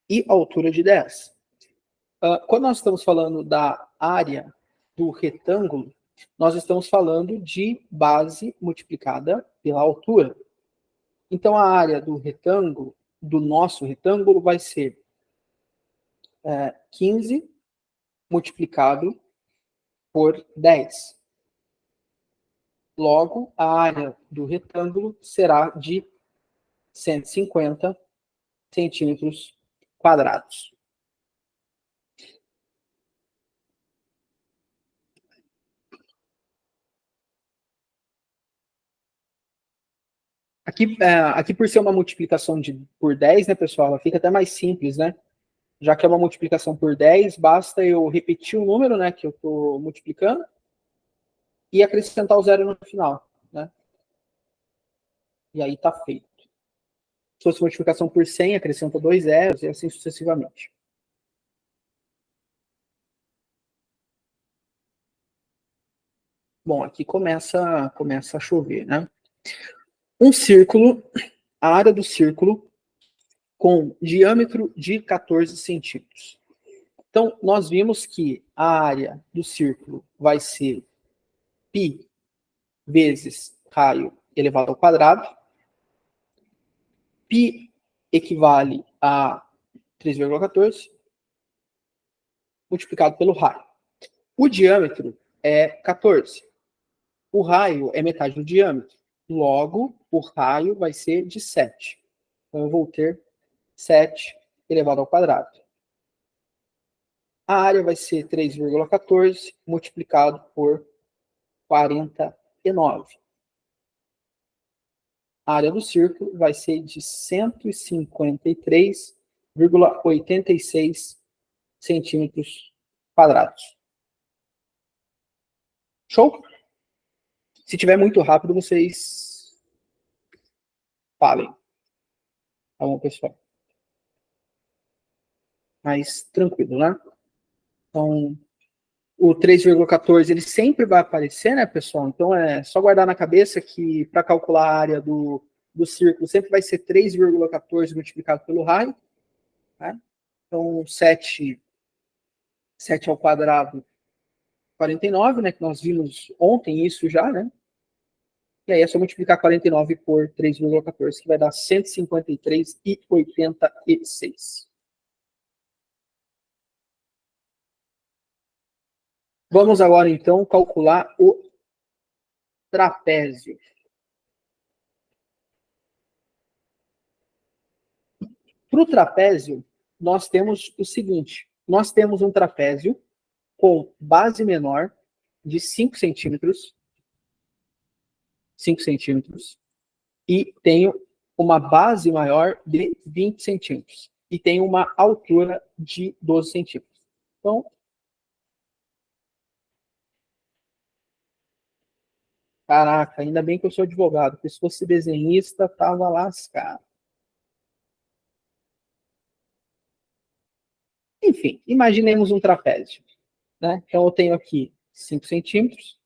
e altura de 10. Quando nós estamos falando da área do retângulo, nós estamos falando de base multiplicada pela altura. Então, a área do retângulo, do nosso retângulo, vai ser 15 multiplicado por 10. Logo, a área do retângulo será de 150 centímetros quadrados. Aqui por ser uma multiplicação por 10, né, pessoal, ela fica até mais simples, né? Já que é uma multiplicação por 10, basta eu repetir o número, né, que eu estou multiplicando e acrescentar o zero no final, né? E aí está feito. Se fosse multiplicação por 100, acrescenta 2 zeros e assim sucessivamente. Bom, aqui começa a chover, né? Um círculo, a área do círculo com diâmetro de 14 centímetros. Então, nós vimos que a área do círculo vai ser π vezes raio elevado ao quadrado. Π equivale a 3,14 multiplicado pelo raio. O diâmetro é 14. O raio é metade do diâmetro. Logo, o raio vai ser de 7. Então, eu vou ter 7 elevado ao quadrado. A área vai ser 3,14 multiplicado por 49. A área do círculo vai ser de 153,86 centímetros quadrados. Show? Se tiver muito rápido, vocês falem. Tá bom, pessoal? Mais tranquilo, né? Então, o 3,14 ele sempre vai aparecer, né, pessoal? Então, é só guardar na cabeça que para calcular a área do círculo sempre vai ser 3,14 multiplicado pelo raio. Né? Então, 7 ao quadrado, 49, né? Que nós vimos ontem isso já, né? E aí é só multiplicar 49 por 3,14, que vai dar 153,86. Vamos agora, então, calcular o trapézio. Para o trapézio, nós temos o seguinte. Nós temos um trapézio com base menor de 5 centímetros. 5 centímetros. E tenho uma base maior de 20 centímetros. E tenho uma altura de 12 centímetros. Então, caraca, ainda bem que eu sou advogado, porque se fosse desenhista, tava lascado. Enfim, imaginemos um trapézio, né? Então, eu tenho aqui 5 centímetros,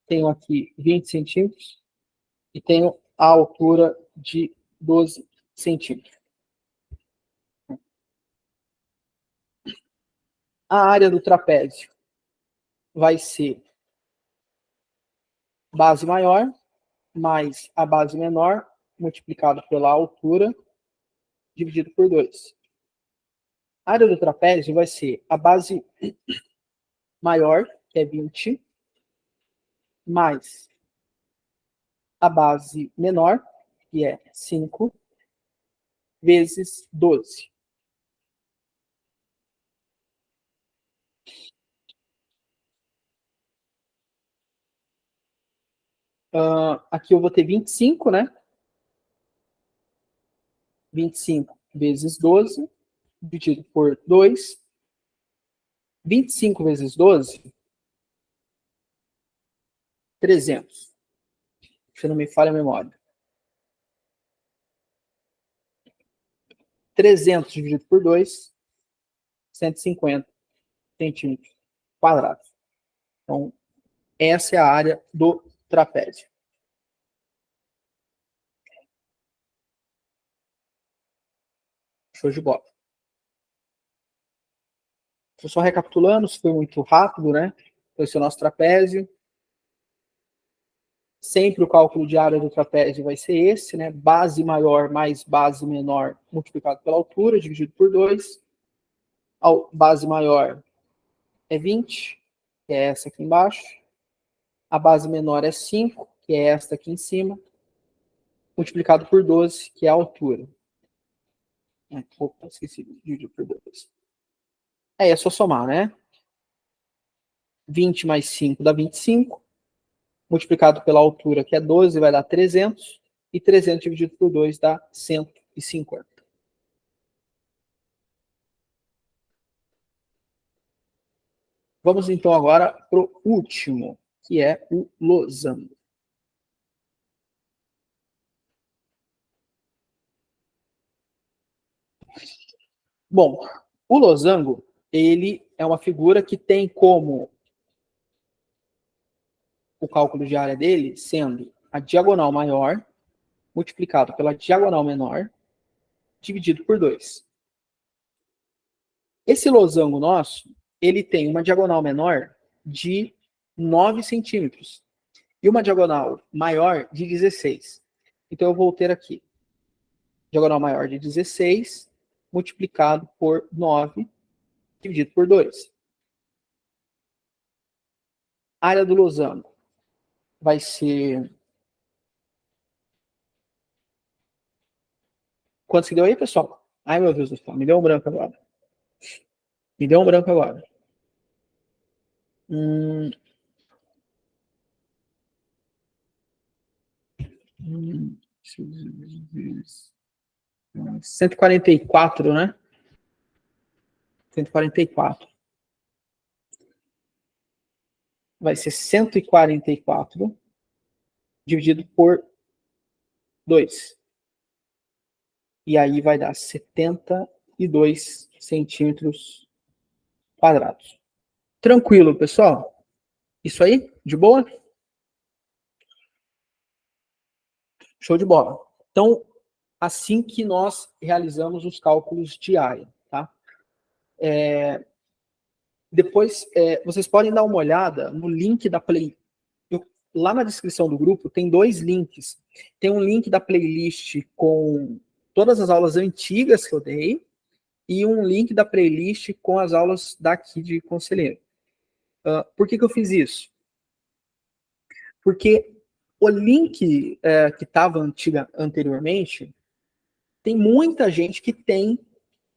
tenho aqui 20 centímetros e tenho a altura de 12 centímetros. A área do trapézio vai ser base maior mais a base menor multiplicado pela altura dividido por 2. A área do trapézio vai ser a base maior, que é 20, mais a base menor, que é 5, vezes 12. Aqui eu vou ter 25, né? 25 vezes 12, dividido por 2. 25 vezes 12, 300. Se não me falha a memória. 300 dividido por 2, 150 centímetros quadrados. Então, essa é a área do trapézio. Show de bola. Estou só recapitulando, se foi muito rápido, né? Esse é o nosso trapézio. Sempre o cálculo de área do trapézio vai ser esse, né? Base maior mais base menor multiplicado pela altura, dividido por 2. A base maior é 20, que é essa aqui embaixo. A base menor é 5, que é esta aqui em cima. Multiplicado por 12, que é a altura. Opa, esqueci de dividir por 2. É só somar, né? 20 mais 5 dá 25. Multiplicado pela altura, que é 12, vai dar 300. E 300 dividido por 2 dá 150. Vamos então agora para o último, que é o losango. Bom, o losango, ele é uma figura que tem como o cálculo de área dele sendo a diagonal maior multiplicado pela diagonal menor dividido por 2. Esse losango nosso, ele tem uma diagonal menor de 9 centímetros e uma diagonal maior de 16. Então, eu vou ter aqui diagonal maior de 16 multiplicado por 9 dividido por 2. A área do losango vai ser... Quanto que deu aí, pessoal? Ai, meu Deus do céu, me deu um branco agora. Me deu um branco agora. 144, né? 144. Vai ser 144 dividido por 2. E aí vai dar 72 centímetros quadrados. Tranquilo, pessoal? Isso aí? De boa? Show de bola. Então, assim que nós realizamos os cálculos de área, tá? Depois, vocês podem dar uma olhada no link da Play. lá na descrição do grupo tem 2 links. Tem um link da playlist com todas as aulas antigas que eu dei e um link da playlist com as aulas daqui de conselheiro. Por que eu fiz isso? Porque o link que estava anteriormente, tem muita gente que tem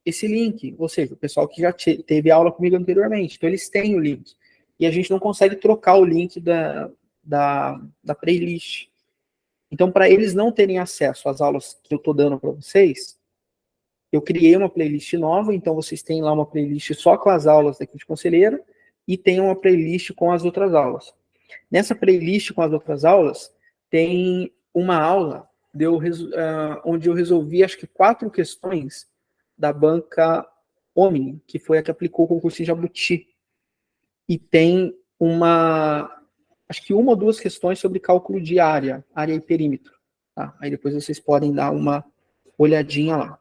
esse link, ou seja, o pessoal que já teve aula comigo anteriormente, então eles têm o link. E a gente não consegue trocar o link da playlist. Então, para eles não terem acesso às aulas que eu estou dando para vocês, eu criei uma playlist nova, então vocês têm lá uma playlist só com as aulas daqui de conselheiro e tem uma playlist com as outras aulas. Nessa playlist com as outras aulas, tem uma aula onde eu resolvi, acho que 4 questões da banca Omni, que foi a que aplicou o concurso em Jabuti. E tem acho que 1 ou 2 questões sobre cálculo de área e perímetro. Tá? Aí depois vocês podem dar uma olhadinha lá,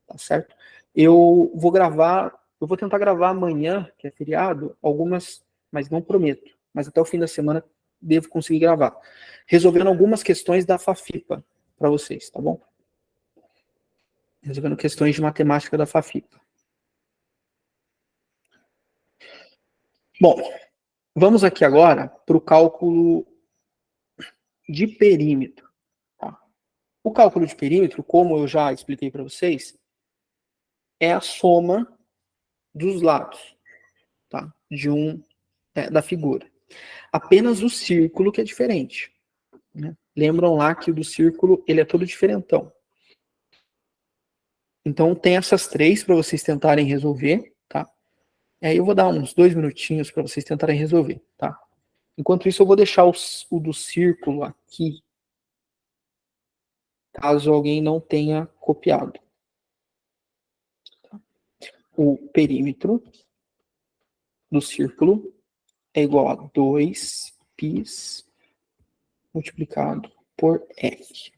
tá certo? Eu vou tentar gravar amanhã, que é feriado, algumas, mas não prometo. Mas até o fim da semana devo conseguir gravar. Resolvendo algumas questões da FAFIPA para vocês, tá bom? Resolvendo questões de matemática da FAFIPA. Bom, vamos aqui agora para o cálculo de perímetro. Tá? O cálculo de perímetro, como eu já expliquei para vocês, é a soma dos lados, tá? Da figura. Apenas o círculo que é diferente. Né? Lembram lá que o do círculo ele é todo diferentão. Então tem essas 3 para vocês tentarem resolver, tá? E aí eu vou dar uns 2 minutinhos para vocês tentarem resolver, tá? Enquanto isso eu vou deixar o do círculo aqui, caso alguém não tenha copiado. O perímetro do círculo é igual a 2π multiplicado por r.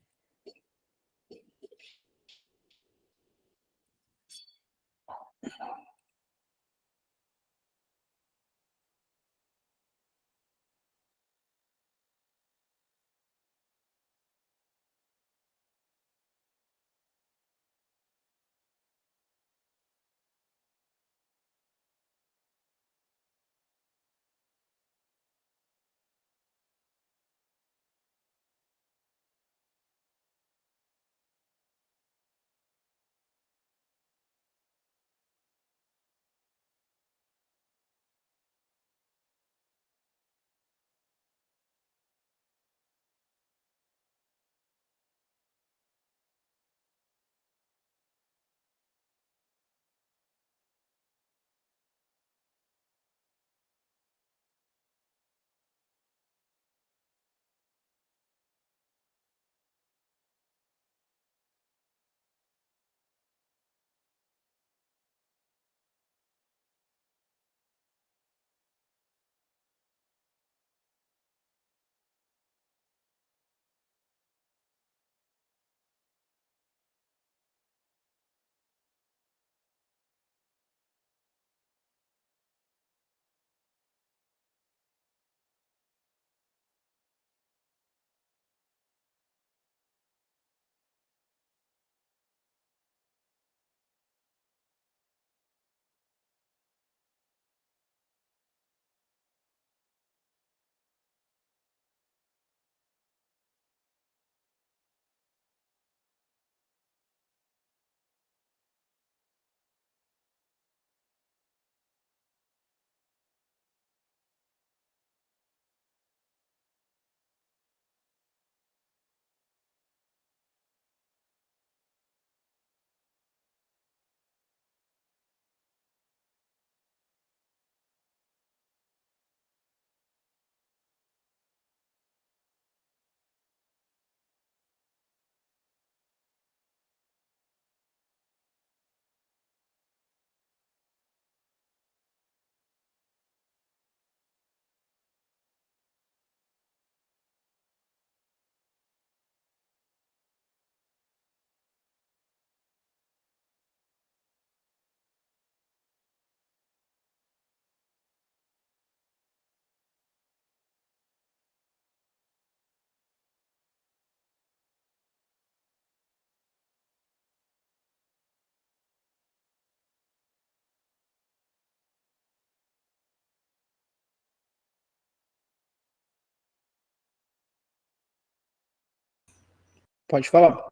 Pode falar.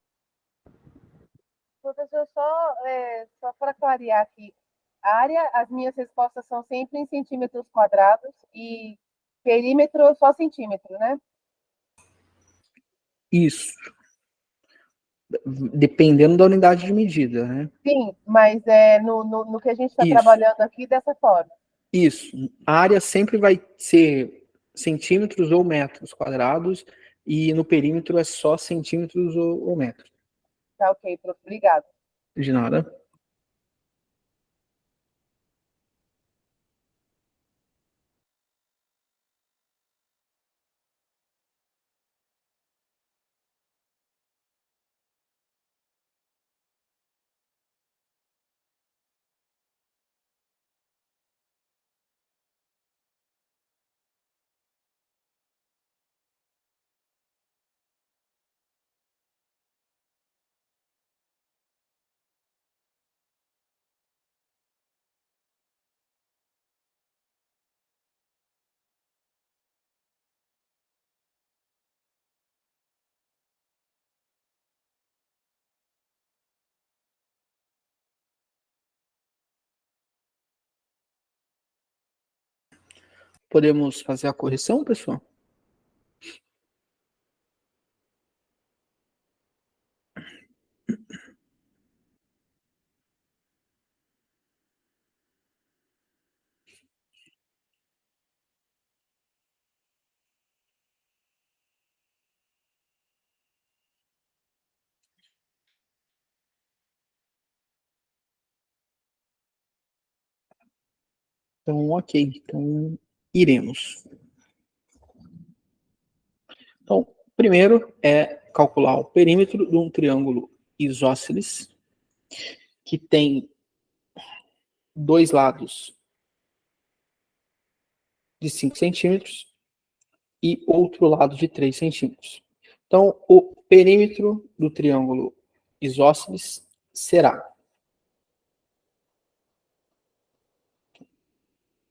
Professor, só para clarear aqui, área, as minhas respostas são sempre em centímetros quadrados e perímetro só centímetro, né? Isso. Dependendo da unidade de medida, né? Sim, mas no que a gente está Isso. trabalhando aqui dessa forma. Isso. A área sempre vai ser centímetros ou metros quadrados e no perímetro é só centímetros ou metros. Tá ok, prof. Obrigado. De nada. Podemos fazer a correção, pessoal? Então, ok. Então, iremos. Então, primeiro é calcular o perímetro de um triângulo isósceles que tem dois lados de 5 centímetros e outro lado de 3 centímetros. Então, o perímetro do triângulo isósceles será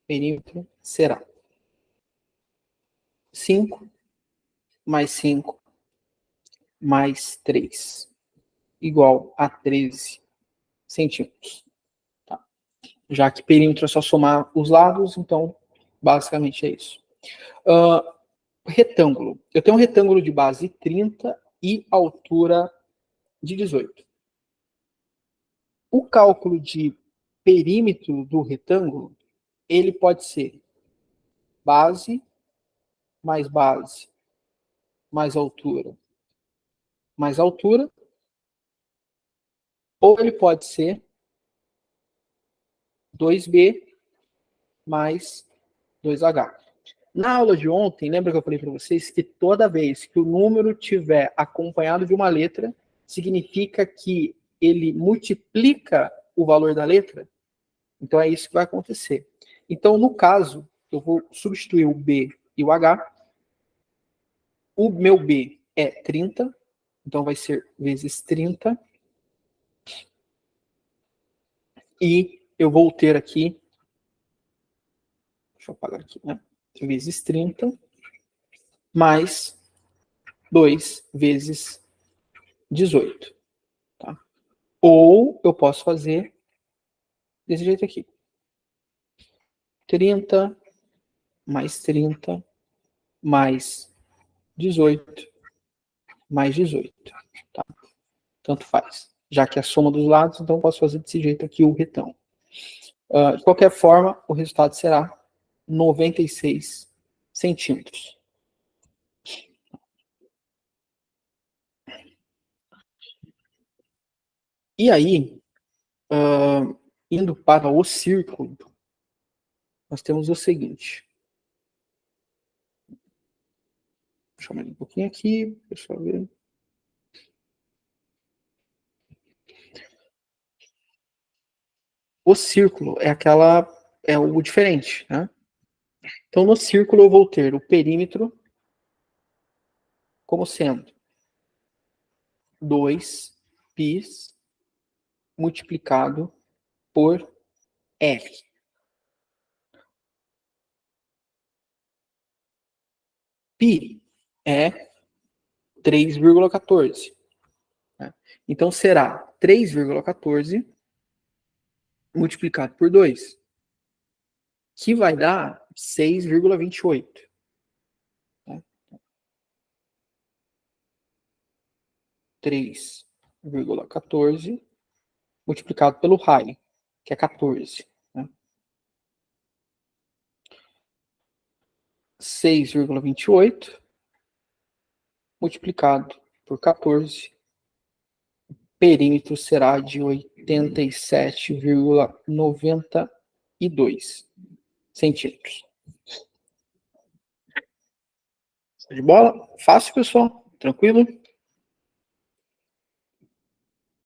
perímetro será 5 mais 5 mais 3 igual a 13 centímetros. Tá? Já que perímetro é só somar os lados, então basicamente é isso. Retângulo. Eu tenho um retângulo de base 30 e altura de 18. O cálculo de perímetro do retângulo, ele pode ser base mais altura, ou ele pode ser 2B mais 2H. Na aula de ontem, lembra que eu falei para vocês que toda vez que o número tiver acompanhado de uma letra, significa que ele multiplica o valor da letra? Então é isso que vai acontecer. Então, no caso, eu vou substituir o B e o H. O meu B é 30, então vai ser vezes 30. E eu vou ter aqui, deixa eu apagar aqui, né? Vezes 30, mais 2 vezes 18. Tá? Ou eu posso fazer desse jeito aqui. 30 mais 30 mais 18 mais 18. Tá? Tanto faz. Já que é a soma dos lados, então eu posso fazer desse jeito aqui o retão. De qualquer forma, o resultado será 96 centímetros. E aí, indo para o círculo, nós temos o seguinte. Deixa eu chamar um pouquinho aqui, deixa eu ver. O círculo é o diferente, né? Então, no círculo eu vou ter o perímetro como sendo 2π multiplicado por r. Π é 3,14. né? Então, será 3,14 multiplicado por 2, que vai dar 6,28. Tá? 3,14 multiplicado pelo raio, que é 14. Né? 6,28 multiplicado por 14. Perímetro será de 87,92 centímetros. De bola? Fácil, pessoal? Tranquilo?